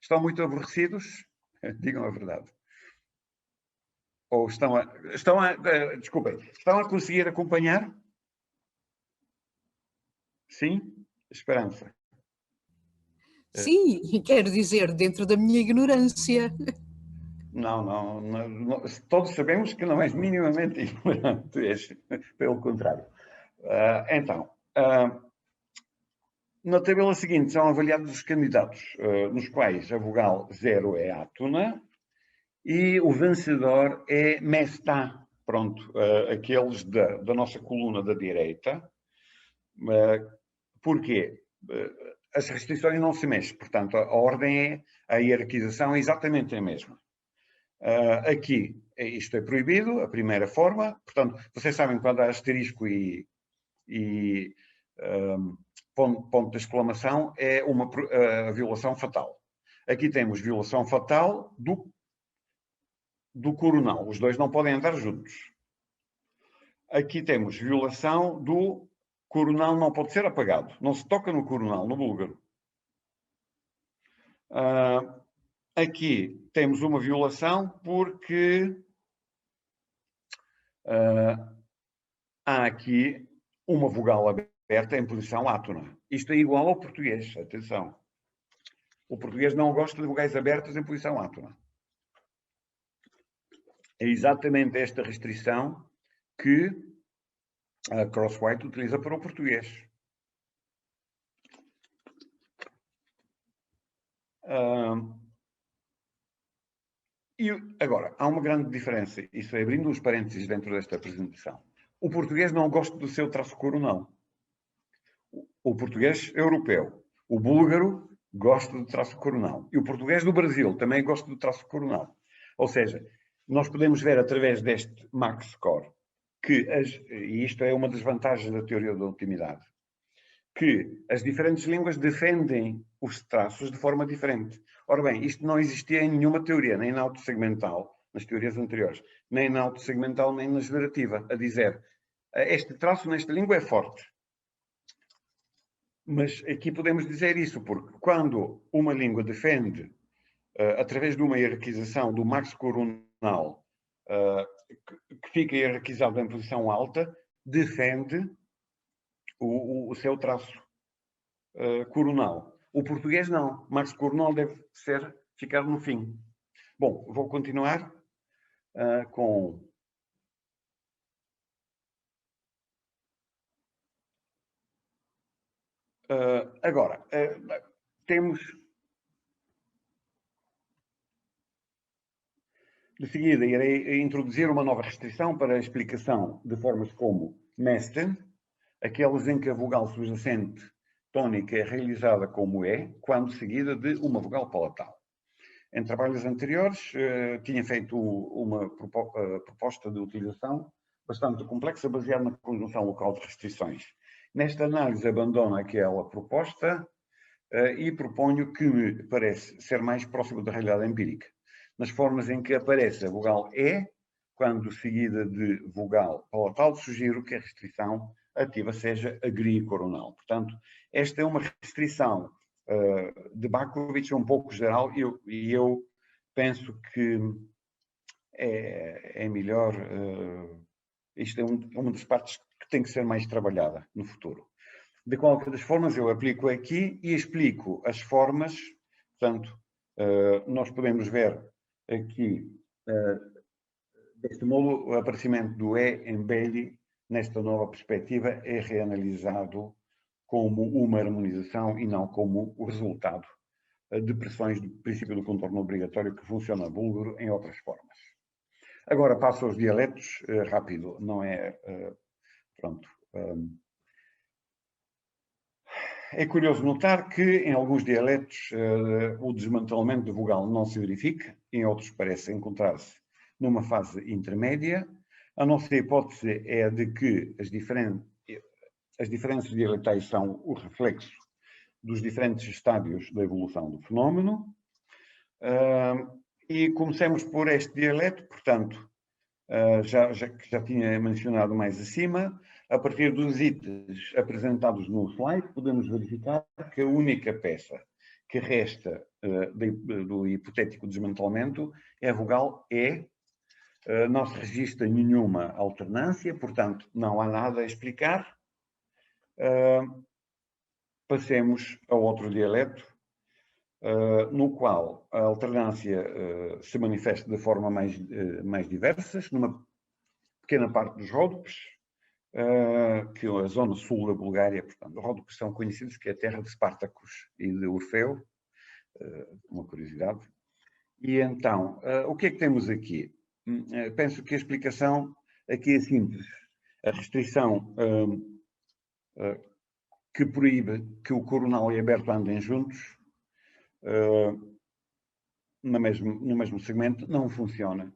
Estão muito aborrecidos? Digam a verdade. Ou desculpem, estão a conseguir acompanhar? Sim? Esperança. Sim, quero dizer, dentro da minha ignorância. Não, todos sabemos que não és minimamente ignorante, és pelo contrário. Então, na tabela seguinte são avaliados os candidatos, nos quais a vogal 0 é átona e o vencedor é mesta. Pronto, aqueles da nossa coluna da direita. Porquê? As restrições não se mexem, portanto, a ordem é, a hierarquização é exatamente a mesma. Aqui, isto é proibido, a primeira forma, portanto, vocês sabem quando há asterisco e ponto de exclamação, é uma violação fatal. Aqui temos violação fatal do coronal, os dois não podem andar juntos. Aqui temos violação do coronal, não pode ser apagado, não se toca no coronal, no búlgaro. Aqui temos uma violação porque há aqui uma vogal aberta em posição átona. Isto é igual ao português, atenção. O português não gosta de vogais abertas em posição átona. É exatamente esta restrição que a Crosswhite utiliza para o português. E agora, há uma grande diferença, isso é abrindo os parênteses dentro desta apresentação. O português não gosta do seu traço coronal. O português europeu. O búlgaro gosta do traço coronal. E o português do Brasil também gosta do traço coronal. Ou seja, nós podemos ver através deste max score que, e isto é uma das vantagens da teoria da ultimidade, que as diferentes línguas defendem os traços de forma diferente. Ora bem, isto não existia em nenhuma teoria, nem na autossegmental, nas teorias anteriores, nem na autossegmental, nem na generativa, a dizer este traço nesta língua é forte. Mas aqui podemos dizer isso, porque quando uma língua defende, através de uma hierarquização do max coronal, que fica hierarquizado em posição alta, defende o seu traço coronal. O português não. Max coronal deve ficar no fim. Bom, vou continuar com... agora, temos... De seguida, irei introduzir uma nova restrição para a explicação de formas como Mesten, aquelas em que a vogal subjacente tónica é realizada como é, quando seguida de uma vogal palatal. Em trabalhos anteriores, tinha feito uma proposta de utilização bastante complexa, baseada na conjunção local de restrições. Nesta análise, abandono aquela proposta e proponho que me parece ser mais próximo da realidade empírica. Nas formas em que aparece a vogal E, quando seguida de vogal palatal, sugiro que a restrição ativa seja agri-coronal. Portanto, esta é uma restrição de Bakovic um pouco geral e eu penso que é melhor, isto é uma das partes que tem que ser mais trabalhada no futuro. De qualquer das formas, eu aplico aqui e explico as formas, portanto, nós podemos ver aqui, deste modo, o aparecimento do E em Bailey, nesta nova perspectiva, é reanalisado como uma harmonização e não como o resultado de pressões do princípio do contorno obrigatório que funciona búlgaro em outras formas. Agora passo aos dialetos, rápido, não é, pronto. É curioso notar que em alguns dialetos o desmantelamento do vogal não se verifica, em outros parece encontrar-se numa fase intermédia. A nossa hipótese é a de que as diferenças dialetais são o reflexo dos diferentes estádios da evolução do fenómeno. E comecemos por este dialeto, portanto, que já tinha mencionado mais acima, a partir dos itens apresentados no slide, podemos verificar que a única peça que resta do hipotético desmantelamento é a vogal E. Não se registra nenhuma alternância, portanto, não há nada a explicar. Passemos a outro dialeto, no qual a alternância se manifesta de forma mais diversas, numa pequena parte dos ródopes, que é a zona sul da Bulgária, portanto, os ródopes são conhecidos que é a terra de Espartacus e de Orfeu, uma curiosidade. E então, o que é que temos aqui? Penso que a explicação aqui é simples. A restrição que proíbe que o coronal e aberto andem juntos no mesmo segmento não funciona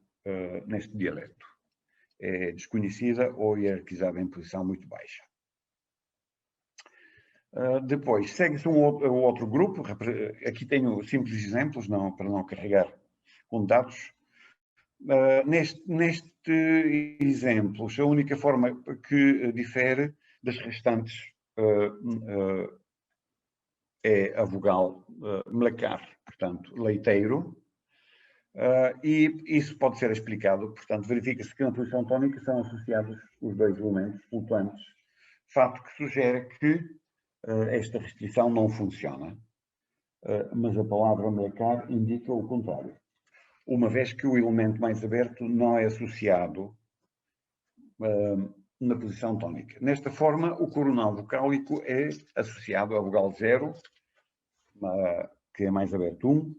neste dialeto. É desconhecida ou hierarquizada em posição muito baixa. Depois, segue-se um outro grupo, aqui tenho simples exemplos, para não carregar com dados. Neste exemplo, a única forma que difere das restantes é a vogal mlacar, portanto, leiteiro, e isso pode ser explicado, portanto, verifica-se que na posição tónica são associados os dois elementos flutuantes, fato que sugere que esta restrição não funciona, mas a palavra mlacar indica o contrário, uma vez que o elemento mais aberto não é associado na posição tónica. Nesta forma, o coronal vocálico é associado à vogal 0, que é mais aberto, 1,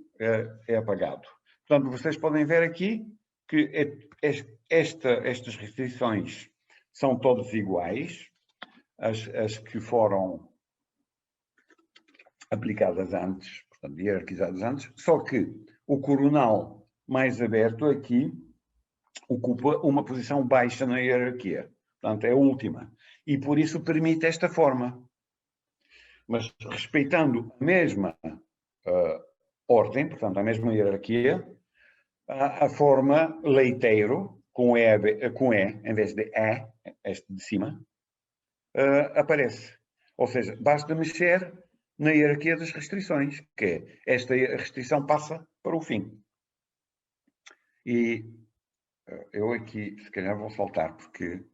é apagado. Portanto, vocês podem ver aqui que estas restrições são todas iguais, as que foram aplicadas antes, portanto, hierarquizadas antes, só que o coronal mais aberto aqui ocupa uma posição baixa na hierarquia. Portanto, é a última. E por isso permite esta forma. Mas respeitando a mesma ordem, portanto, a mesma hierarquia, a forma leiteiro, com E em vez de E, este de cima, aparece. Ou seja, basta mexer na hierarquia das restrições, que é esta restrição passa para o fim. E eu aqui, se calhar, vou saltar, porque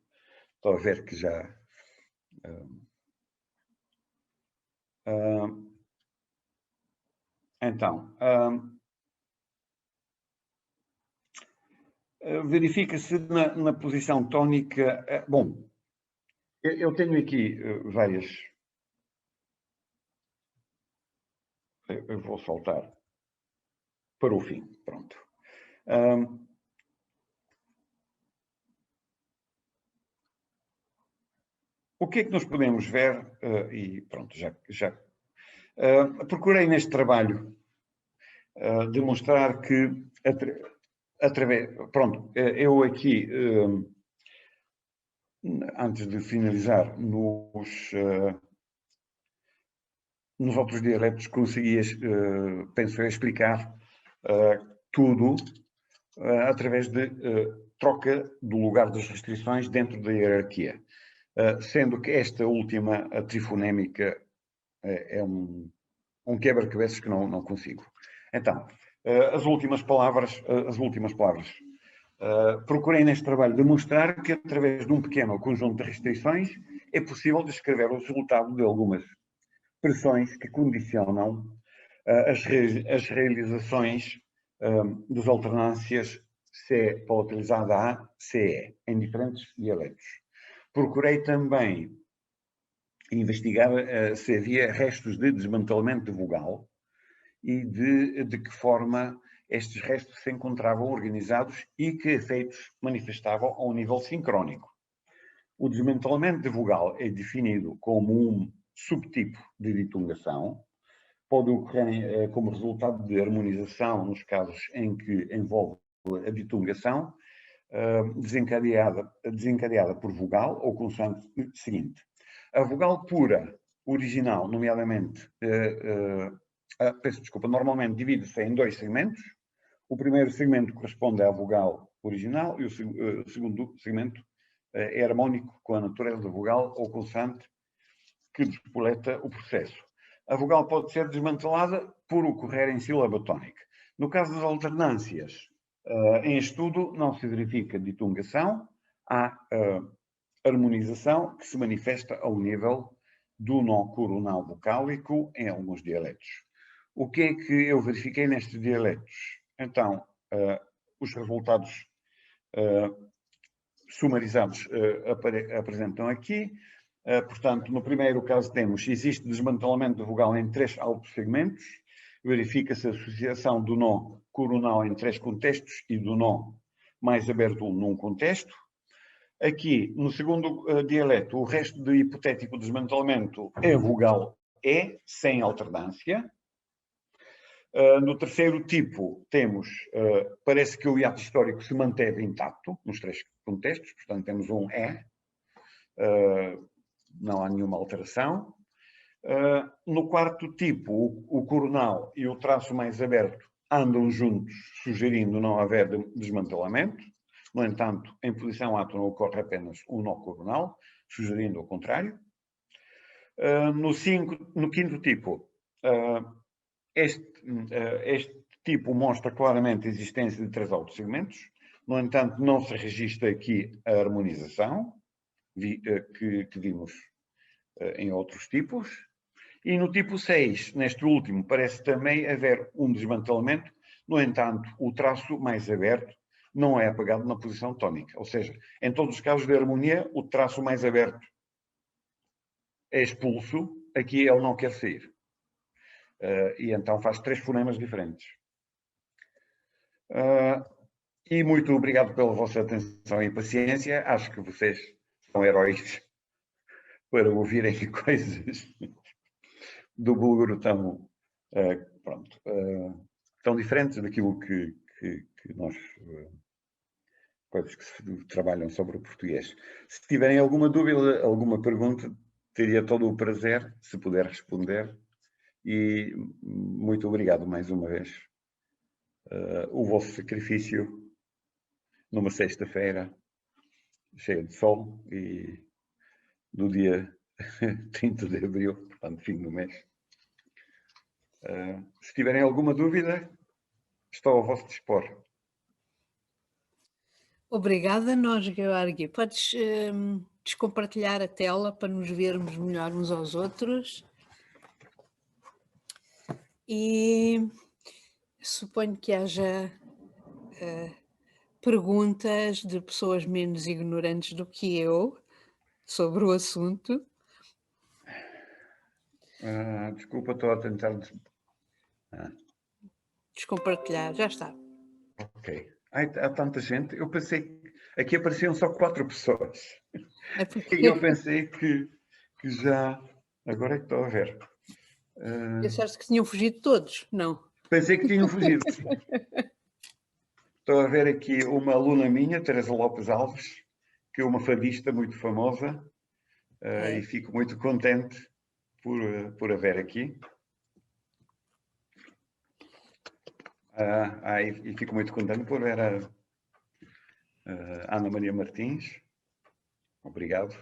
estou a ver que já... então, verifica-se na posição tónica... bom, eu tenho aqui várias... Eu vou saltar para o fim, pronto. O que é que nós podemos ver? E pronto, já procurei neste trabalho demonstrar que através... Pronto, eu aqui, antes de finalizar, nos outros dialetos consegui, penso eu, explicar tudo através de troca do lugar das restrições dentro da hierarquia. sendo que esta última, a trifonémica, é um quebra-cabeças que não consigo. Então, as últimas palavras. Procurei neste trabalho demonstrar que, através de um pequeno conjunto de restrições, é possível descrever o resultado de algumas pressões que condicionam as realizações das alternâncias C polarizada A, CE, em diferentes dialetos. Procurei também investigar se havia restos de desmantelamento de vogal e de que forma estes restos se encontravam organizados e que efeitos manifestavam ao nível sincrónico. O desmantelamento de vogal é definido como um subtipo de ditungação, pode ocorrer como resultado de harmonização nos casos em que envolve a ditungação, desencadeada por vogal ou consoante seguinte. A vogal pura, original, nomeadamente, peço desculpa, normalmente divide-se em dois segmentos. O primeiro segmento corresponde à vogal original e o segundo segmento é harmônico com a natureza da vogal ou consoante que despoleta o processo. A vogal pode ser desmantelada por ocorrer em sílaba tónica. No caso das alternâncias, em estudo não se verifica ditungação, há harmonização que se manifesta ao nível do nó coronal vocálico em alguns dialetos. O que é que eu verifiquei nestes dialetos? Então, os resultados sumarizados apresentam aqui. Portanto, no primeiro caso temos, existe desmantelamento do vogal em 3 altos segmentos, verifica-se a associação do nó coronal em 3 contextos e do nó mais aberto num contexto. Aqui, no segundo dialeto, o resto do hipotético desmantelamento é vogal E, sem alternância. No terceiro tipo, temos, parece que o hiato histórico se manteve intacto nos 3 contextos, portanto temos um E, não há nenhuma alteração. No quarto tipo, o coronal e o traço mais aberto andam juntos, sugerindo não haver desmantelamento. No entanto, em posição átono ocorre apenas um nó coronal, sugerindo o contrário. No quinto tipo, este tipo mostra claramente a existência de 3 altos segmentos. No entanto, não se registra aqui a harmonização que vimos em outros tipos. E no tipo 6, neste último, parece também haver um desmantelamento. No entanto, o traço mais aberto não é apagado na posição tónica. Ou seja, em todos os casos de harmonia, o traço mais aberto é expulso. Aqui ele não quer sair. E então faz 3 fonemas diferentes. E muito obrigado pela vossa atenção e paciência. Acho que vocês são heróis para ouvirem coisas do búlgaro tão, tão diferentes daquilo que nós, coisas que se trabalham sobre o português. Se tiverem alguma dúvida, alguma pergunta, teria todo o prazer, se puder responder. E muito obrigado mais uma vez. O vosso sacrifício numa sexta-feira cheia de sol e do dia 30 de abril, portanto, fim do mês. Se tiverem alguma dúvida, estou ao vosso dispor. Obrigada, nós, Georgi. Podes descompartilhar a tela para nos vermos melhor uns aos outros. E suponho que haja perguntas de pessoas menos ignorantes do que eu sobre o assunto. Desculpa, estou a tentar... Descompartilhar, já está. Ok. Há tanta gente. Eu pensei que aqui apareciam só 4 pessoas. É porque... E eu pensei que já... Agora é que estou a ver. Pensaste que tinham fugido todos? Não. Pensei que tinham fugido. Estou a ver aqui uma aluna minha, Teresa Lopes Alves, que é uma fadista muito famosa, e fico muito contente por a ver aqui. E fico muito contente por ver a Ana Maria Martins. Obrigado.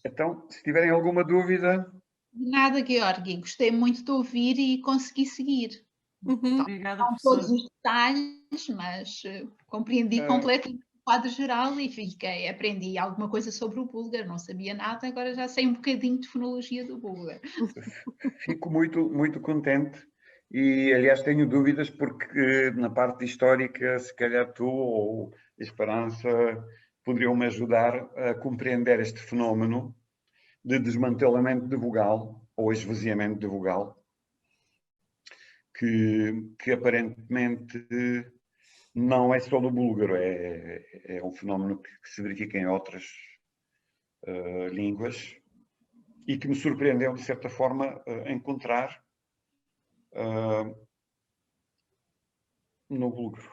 Então, se tiverem alguma dúvida... Nada, Georgi. Gostei muito de ouvir e consegui seguir. Obrigada, Não todos professora. os detalhes, mas compreendi completamente o quadro geral e aprendi alguma coisa sobre o búlgaro. Não sabia nada, agora já sei um bocadinho de fonologia do búlgaro. Fico muito, muito contente e, aliás, tenho dúvidas porque na parte histórica, se calhar tu ou a Esperança poderiam-me ajudar a compreender este fenómeno de desmantelamento de vogal ou esvaziamento de vogal, que aparentemente não é só do búlgaro, é um fenómeno que se verifica em outras línguas e que me surpreendeu, de certa forma, encontrar no búlgaro.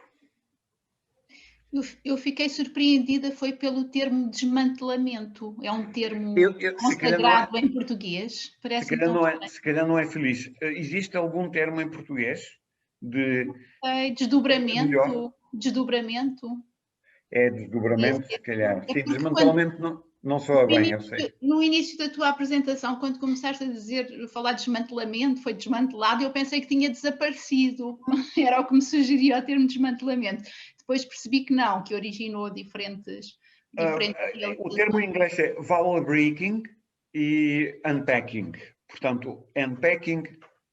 Eu fiquei surpreendida foi pelo termo desmantelamento. É um termo consagrado em português. Se calhar não é feliz. Existe algum termo em português de... desdobramento. É desdobramento, se calhar. Sim, desmantelamento não soa bem, eu sei. No início da tua apresentação, quando começaste a falar de desmantelamento, foi desmantelado, eu pensei que tinha desaparecido. Era o que me sugeria o termo desmantelamento. Depois percebi que não, que originou diferentes o termo em inglês é vowel breaking e unpacking. Portanto, unpacking,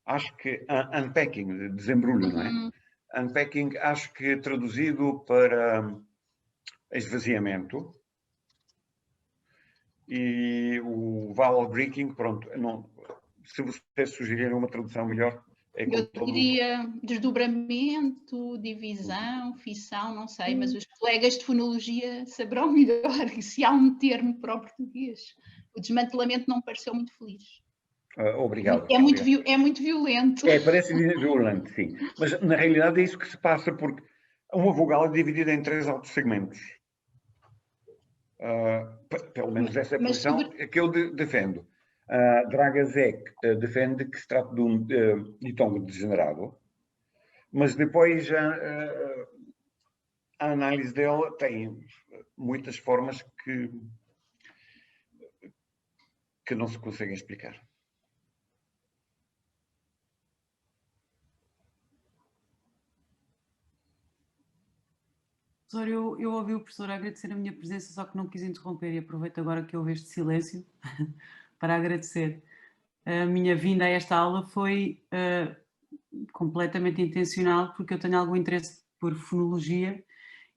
acho que... unpacking, desembrulho, não é? Unpacking, acho que traduzido para esvaziamento. E o vowel breaking, pronto, não, se você sugerir uma tradução melhor... Eu diria desdobramento, divisão, fissão, não sei, mas os colegas de fonologia saberão melhor se há um termo para o português. O desmantelamento não me pareceu muito feliz. Obrigado. É muito violento. Parece violento, sim. Mas na realidade é isso que se passa, porque uma vogal é dividida em 3 altos segmentos. Pelo menos essa é a posição que eu defendo. Dragazek defende que se trata de um ditongo degenerado, mas depois a análise dela tem muitas formas que não se conseguem explicar. Professor, eu ouvi o professor agradecer a minha presença, só que não quis interromper e aproveito agora que houve este silêncio para agradecer. A minha vinda a esta aula foi completamente intencional, porque eu tenho algum interesse por fonologia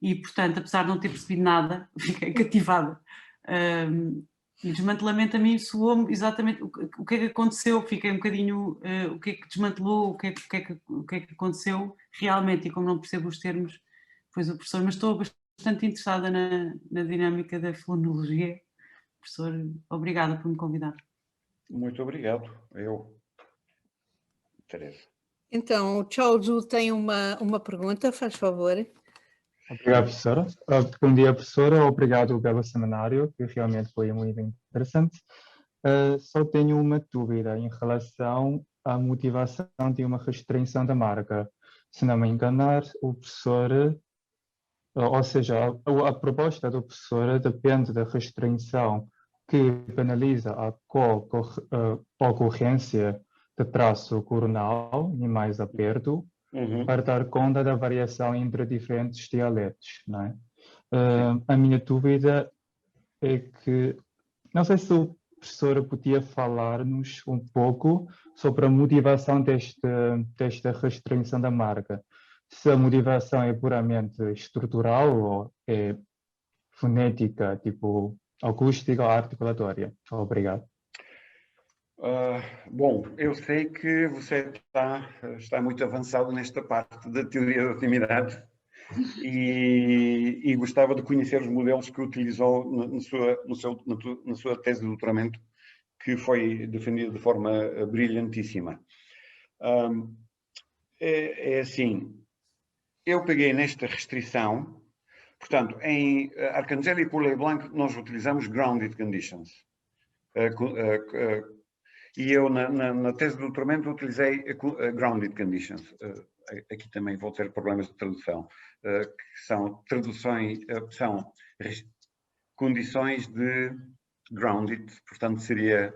e, portanto, apesar de não ter percebido nada, fiquei cativada. E desmantelamento a mim soou-me exatamente o que é que aconteceu, fiquei um bocadinho, o que é que desmantelou, o que é que aconteceu realmente, e como não percebo os termos, pois o professor, mas estou bastante interessada na dinâmica da fonologia. Professor, obrigada por me convidar. Muito obrigado. Teresa. Então, o Choudhu tem uma pergunta, faz favor. Obrigado, professora. Bom dia, professora. Obrigado pelo seminário, que realmente foi muito interessante. Só tenho uma dúvida em relação à motivação de uma restrição da marca. Se não me enganar, o professor, ou seja, a proposta do professor depende da restrição que penaliza a ocorrência de traço coronal e mais aperto, para dar conta da variação entre diferentes dialetos, não é? A minha dúvida é que, não sei se o professor podia falar-nos um pouco sobre a motivação desta restrição da marca. Se a motivação é puramente estrutural ou é fonética, tipo acústica ou articulatória. Obrigado. Bom, eu sei que você está muito avançado nesta parte da teoria da afinidade e gostava de conhecer os modelos que utilizou na sua tese de doutoramento, que foi defendida de forma brilhantíssima. É assim, eu peguei nesta restrição, portanto, em Arcangeli e Poulet-Blanc nós utilizamos grounded conditions. E eu, na tese de doutoramento, utilizei grounded conditions. Aqui também vou ter problemas de tradução, que são condições de grounded, portanto seria...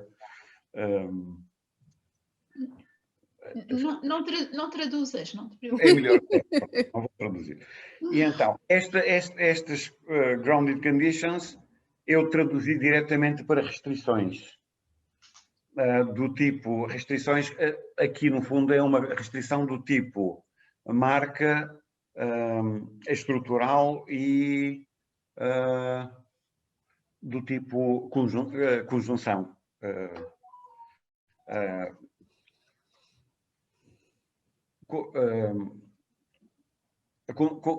Não traduzas, não te É preocupes. melhor, não vou traduzir. E então, estas grounded conditions eu traduzi diretamente para restrições. Do tipo, restrições, aqui no fundo é uma restrição do tipo marca, estrutural e do tipo conjunção.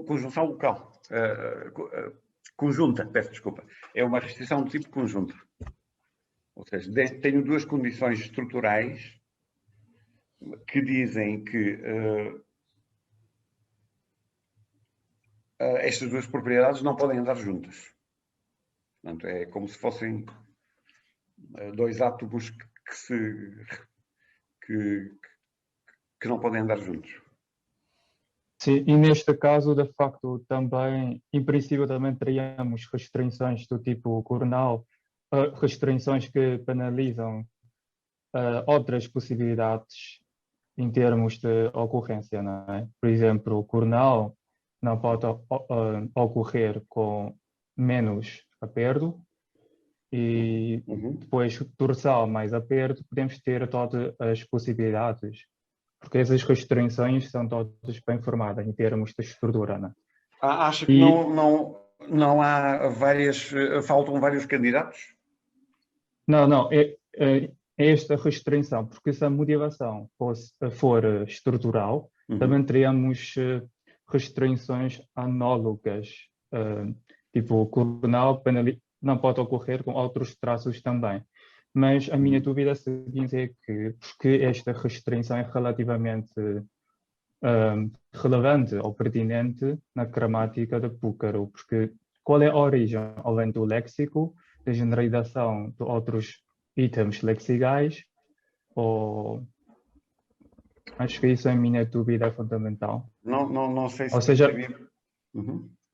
Conjunção local. Conjunta, peço desculpa. É uma restrição do tipo conjunto. Ou seja, tenho duas condições estruturais que dizem que estas duas propriedades não podem andar juntas. Portanto, é como se fossem dois átomos que não podem andar juntos. Sim, e neste caso, de facto, também, em princípio, também teríamos restrições do tipo coronal, restrições que penalizam outras possibilidades em termos de ocorrência, não é? Por exemplo, o coronal não pode ocorrer com menos aperto e depois dorsal mais aperto, podemos ter todas as possibilidades, porque essas restrições são todas bem formadas em termos de estrutura, não é? Acha que não há faltam vários candidatos? Não, é esta restrição, porque se a motivação for estrutural, também teríamos restrições análogas, tipo o coronal não pode ocorrer com outros traços também. Mas a minha dúvida seguinte é que, porque esta restrição é relativamente relevante ou pertinente na gramática de Púcaro, porque qual é a origem, além do léxico, da generalização de outros itens lexicais, ou... Acho que isso é a minha dúvida fundamental. Não sei se... Ou seja,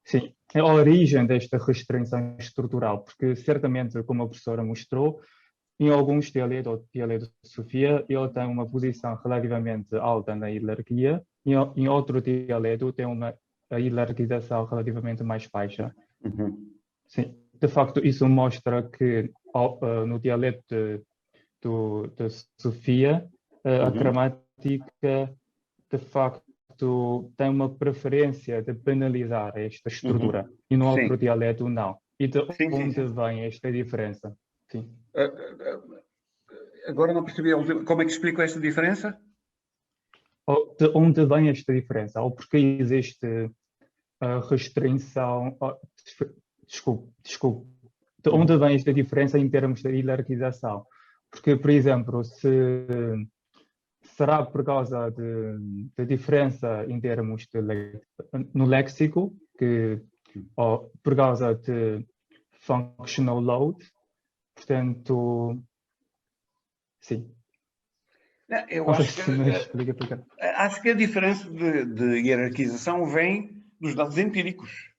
sim, é a origem desta restrição estrutural, porque certamente, como a professora mostrou, em alguns dialetos, o dialeto de Sofia, ele tem uma posição relativamente alta na hierarquia, e em outro dialeto tem uma hierarquização relativamente mais baixa. Sim, de facto, isso mostra que no dialeto de Sofia, a gramática, de facto, tem uma preferência de penalizar esta estrutura, e no outro dialeto não. E de onde vem esta diferença? Sim. Agora não percebi como é que explico esta diferença? De onde vem esta diferença? Ou porque existe a restrição... Desculpe. De onde vem esta diferença em termos de hierarquização? Porque, por exemplo, será por causa de diferença em termos no léxico, ou por causa de functional load, portanto, sim. Eu acho que a diferença de hierarquização vem dos dados empíricos.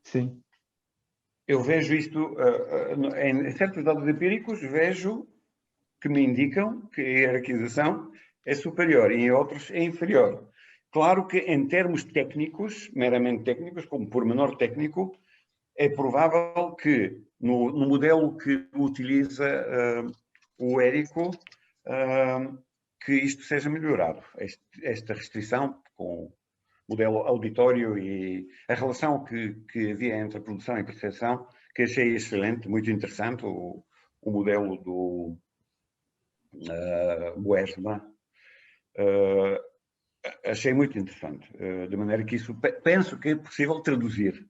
Sim. Eu vejo isto, em certos dados empíricos, vejo que me indicam que a hierarquização é superior e em outros é inferior. Claro que em termos técnicos, meramente técnicos, como pormenor técnico, é provável que no modelo que utiliza o Érico, que isto seja melhorado. Esta restrição com o modelo auditório e a relação que havia entre a produção e a percepção, que achei excelente, muito interessante, o modelo do Boersma, achei muito interessante, de maneira que isso penso que é possível traduzir.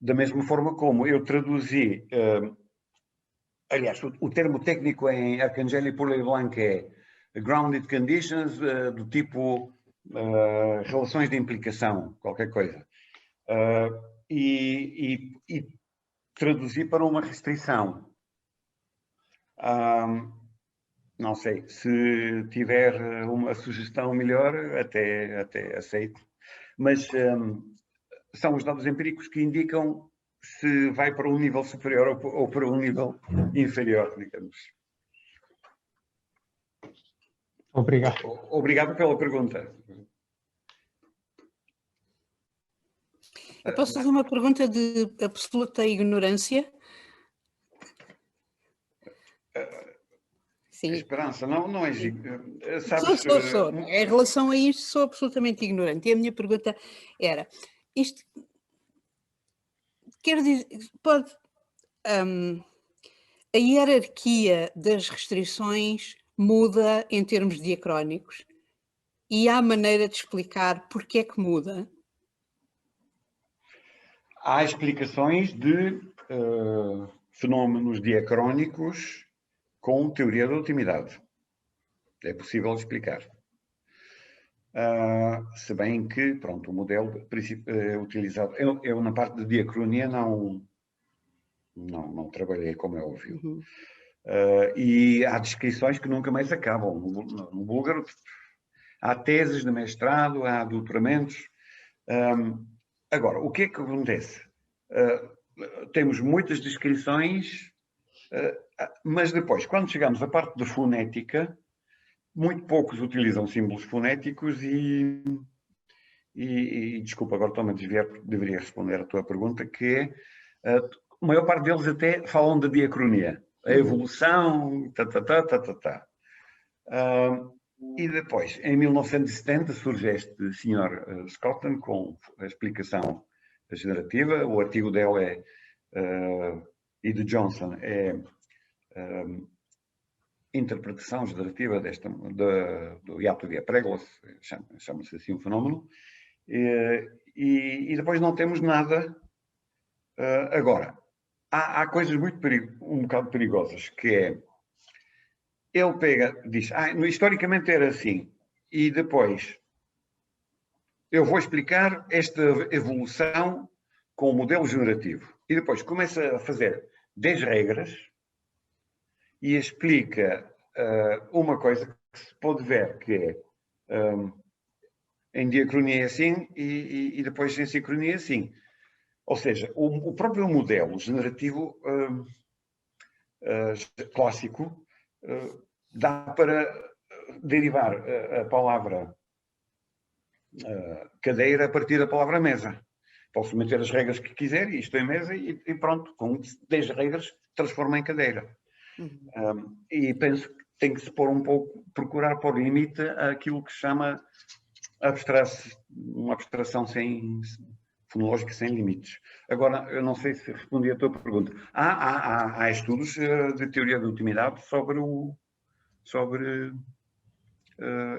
Da mesma forma como eu traduzi, aliás, o termo técnico em Arcangeli por Leblanc é grounded conditions, do tipo relações de implicação, qualquer coisa. E traduzi para uma restrição. Não sei, se tiver uma sugestão melhor, até aceito. Mas são os dados empíricos que indicam se vai para um nível superior ou para um nível inferior, digamos. Obrigado. Obrigado pela pergunta. Eu posso fazer uma pergunta de absoluta ignorância? Sim. Esperança, não é... Sabes, Sou. Em relação a isto, sou absolutamente ignorante. E a minha pergunta era, isto quer dizer, pode... a hierarquia das restrições muda em termos diacrónicos e há maneira de explicar porque é que muda? Há explicações de fenómenos diacrónicos com teoria da otimidade. É possível explicar. Se bem que, pronto, o modelo utilizado... Eu na parte de diacronia não trabalhei, como é óbvio. Uhum. E há descrições que nunca mais acabam. No búlgaro há teses de mestrado, há doutoramentos. Agora, o que é que acontece? Temos muitas descrições, mas depois, quando chegamos à parte de fonética, muito poucos utilizam símbolos fonéticos e desculpa, agora estou-me a desviar, porque deveria responder à tua pergunta, que é, a maior parte deles até falam da diacronia, a evolução, e depois, em 1970, surge este Sr. Scotland com a explicação generativa. O artigo dele e de Johnson é interpretação generativa do hiato de Preglos, chama-se assim o fenómeno. E depois não temos nada. Agora, há coisas um bocado perigosas, que é, ele diz, historicamente era assim, e depois eu vou explicar esta evolução com o modelo generativo. E depois começa a fazer 10 regras e explica uma coisa que se pode ver, que é em diacronia é assim e depois em sincronia é assim. Ou seja, o próprio modelo generativo clássico dá para derivar a palavra cadeira a partir da palavra mesa. Posso meter as regras que quiser e estou em mesa e pronto, com 10 regras transforma em cadeira. E penso que tem que se pôr um pouco, procurar pôr limite àquilo que se chama uma abstração fonológica sem limites. Agora, eu não sei se respondi à tua pergunta. Há estudos de teoria da otimidade sobre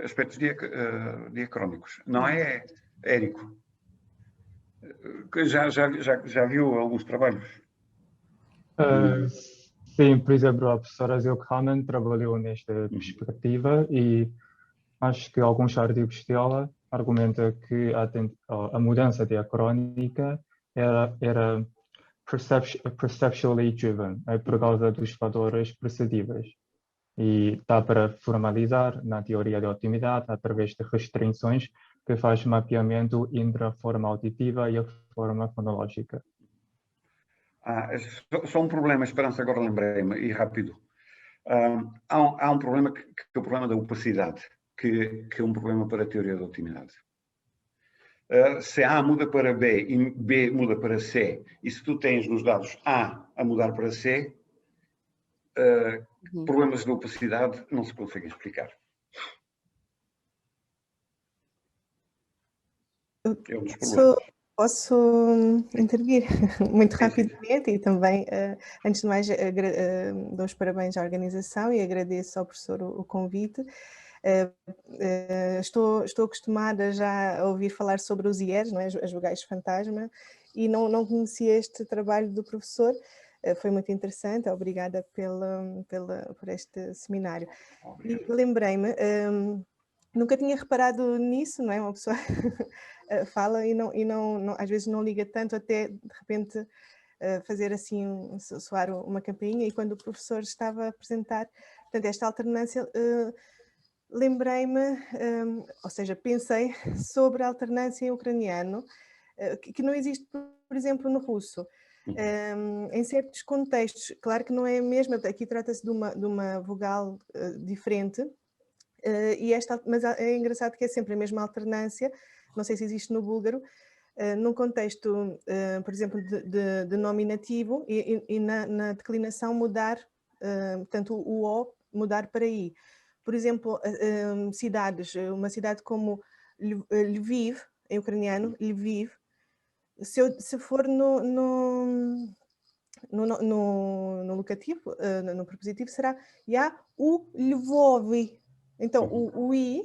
aspectos diacrónicos. Não é, Érico? Já viu alguns trabalhos? Sim, por exemplo, a professora Silke Hamann trabalhou nesta perspectiva e acho que alguns artigos dela argumentam que a mudança diacrónica era perceptually driven, por causa dos fatores perceptíveis. E dá para formalizar na teoria da otimidade através de restrições que faz mapeamento entre a forma auditiva e a forma fonológica. Só um problema, Esperança, agora lembrei-me, e rápido. Há um problema que é o problema da opacidade, que é um problema para a teoria da otimidade. Se A muda para B e B muda para C, e se tu tens nos dados A a mudar para C, problemas de opacidade não se conseguem explicar. É um dos problemas. Posso intervir muito rapidamente e também, antes de mais, dou os parabéns à organização e agradeço ao professor o convite. Estou acostumada já a ouvir falar sobre os IERs, não é? As vogais fantasma, e não conhecia este trabalho do professor. Foi muito interessante, obrigada por este seminário. E lembrei-me, nunca tinha reparado nisso, não é? Uma pessoa fala e não, às vezes não liga tanto, até de repente fazer assim, soar uma campainha, e quando o professor estava a apresentar, portanto, esta alternância, lembrei-me, ou seja, pensei sobre a alternância em ucraniano, que não existe, por exemplo, no russo. Em certos contextos, claro que não é a mesma, aqui trata-se de uma vogal diferente, mas é engraçado que é sempre a mesma alternância, não sei se existe no búlgaro, num contexto, por exemplo, de nominativo e na declinação mudar, portanto o O mudar para I. Por exemplo, cidades, uma cidade como Lviv, em ucraniano, Lviv, se for no locativo, no prepositivo, será já o Lvovi. Então, o I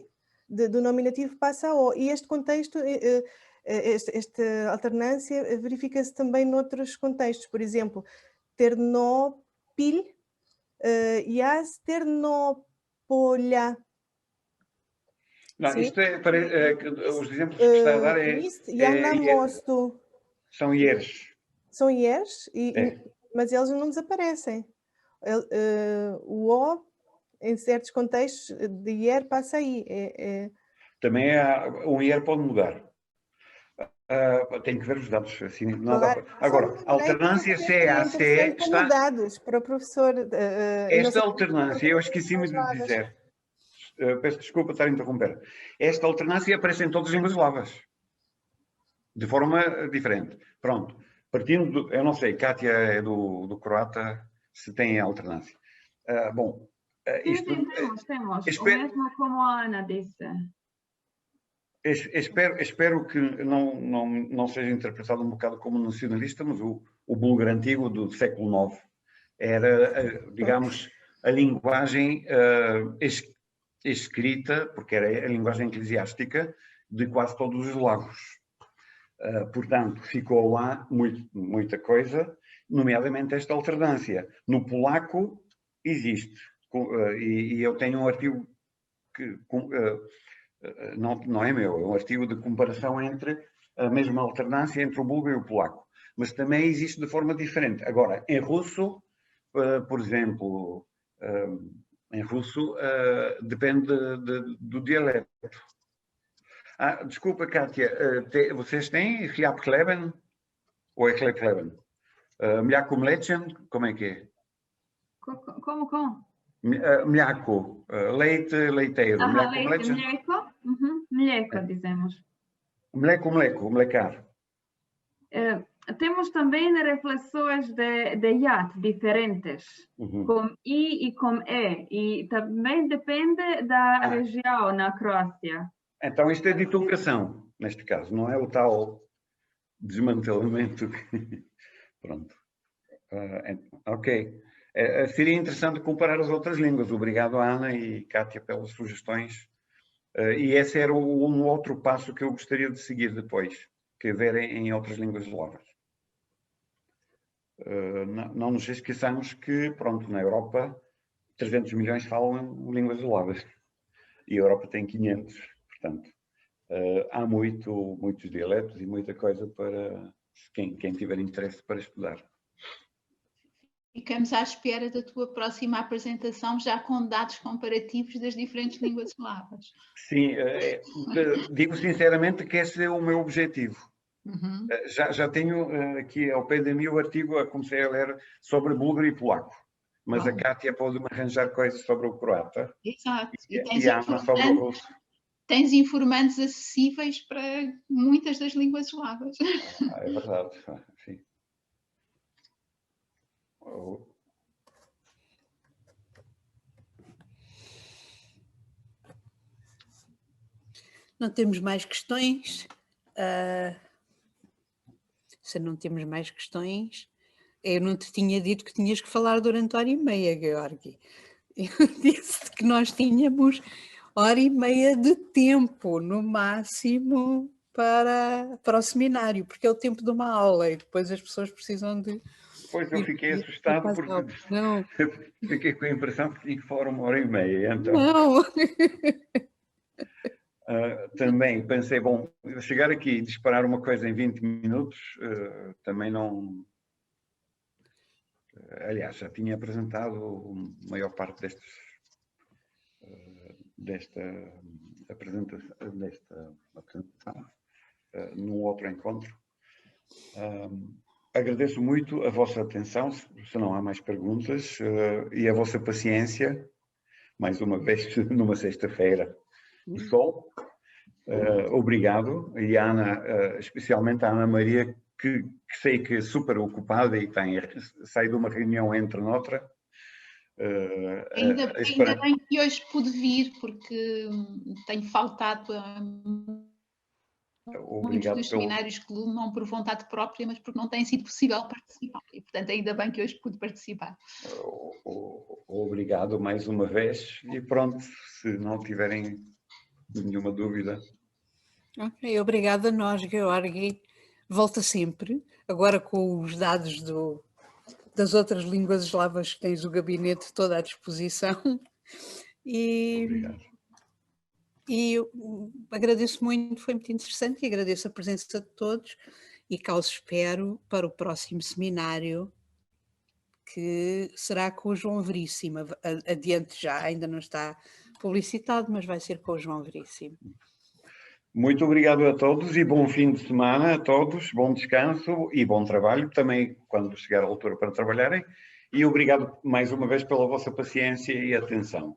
do nominativo passa a O. E este contexto, esta alternância, verifica-se também noutros contextos. Por exemplo, Ternopil, Yas Ternopolia. Não, Sim? isto é para os exemplos que está a dar são ieres. São ieres, mas eles não desaparecem. O O, em certos contextos, de ier passa aí. Também um ier pode mudar. Tem que ver os dados. Assim, nada Claro. Agora, a alternância CAC está... dados para o professor. Esta alternância, eu esqueci-me de dizer. Peço desculpa estar a interromper. Esta alternância aparece em todas as línguas eslavas. De forma diferente. Pronto. Partindo eu não sei, Kátia é do croata, se tem alternância. Bom, isto... Temos. O mesmo como a Ana disse. Espero que não seja interpretado um bocado como nacionalista, mas o búlgaro antigo do século IX era, digamos, a linguagem escrita, porque era a linguagem eclesiástica de quase todos os eslavos. Portanto, ficou lá muita coisa, nomeadamente esta alternância. No polaco existe, e eu tenho um artigo que... não é meu, é um artigo de comparação entre a mesma alternância entre o búlgaro e o polaco. Mas também existe de forma diferente. Agora, em russo, por exemplo, em russo depende do dialeto. Desculpa, Kátia, vocês têm Hliab-Kleben ou é Hliab-Kleben? Mliako-Mlechen, como é que é? Como? Mliako, leite, leiteiro. Leite, mleco. Mleco, dizemos. Mleco, mlecar. Temos também reflexões de iat diferentes, com I e com E, e também depende da região na Croácia. Então isto é de educação, neste caso, não é o tal desmantelamento. Pronto. Ok. Seria interessante comparar as outras línguas. Obrigado, Ana e Kátia, pelas sugestões. E esse era um outro passo que eu gostaria de seguir depois, que ver em outras línguas eslavas. Não nos esqueçamos que, pronto, na Europa, 300 milhões falam línguas eslavas. E a Europa tem 500. Portanto, há muitos dialetos e muita coisa para quem tiver interesse para estudar. Ficamos à espera da tua próxima apresentação, já com dados comparativos das diferentes línguas eslavas. Sim, digo sinceramente que esse é o meu objetivo. Já tenho aqui ao pé de mim o artigo, comecei a ler sobre búlgaro e polaco, mas a Kátia pode-me arranjar coisas sobre o croata. Exato. E a Ana sobre o russo. Tens informantes acessíveis para muitas das línguas eslavas. É verdade, sim. Não temos mais questões. Se não temos mais questões, eu não te tinha dito que tinhas que falar durante 1h30, Georgi. Eu disse que nós tínhamos 1h30 de tempo, no máximo, para o seminário, porque é o tempo de uma aula e depois as pessoas precisam de... Pois eu fiquei assustado porque não. Fiquei com a impressão que tinha que falar 1h30. Então... Não! Também pensei, bom, chegar aqui e disparar uma coisa em 20 minutos, também não... Aliás, já tinha apresentado a maior parte desta apresentação num outro encontro. Agradeço muito a vossa atenção, se não há mais perguntas, e a vossa paciência, mais uma vez, numa sexta-feira de sol. Obrigado. E a Ana, especialmente a Ana Maria, que sei que é super ocupada e sai de uma reunião entre noutra. Ainda bem que hoje pude vir, porque tenho faltado a muitos dos seminários que não por vontade própria, mas porque não tem sido possível participar. E, portanto, ainda bem que hoje pude participar. Obrigado mais uma vez. E pronto, se não tiverem nenhuma dúvida. Ok, obrigada a nós, Georgi. Volta sempre, agora com os dados das outras línguas eslavas que tens o gabinete todo à disposição. Obrigado. E eu agradeço muito, foi muito interessante, e agradeço a presença de todos e cá os espero para o próximo seminário, que será com o João Veríssimo. Adiante já, ainda não está publicitado, mas vai ser com o João Veríssimo. Muito obrigado a todos e bom fim de semana a todos, bom descanso e bom trabalho também quando chegar a altura para trabalharem. E obrigado mais uma vez pela vossa paciência e atenção.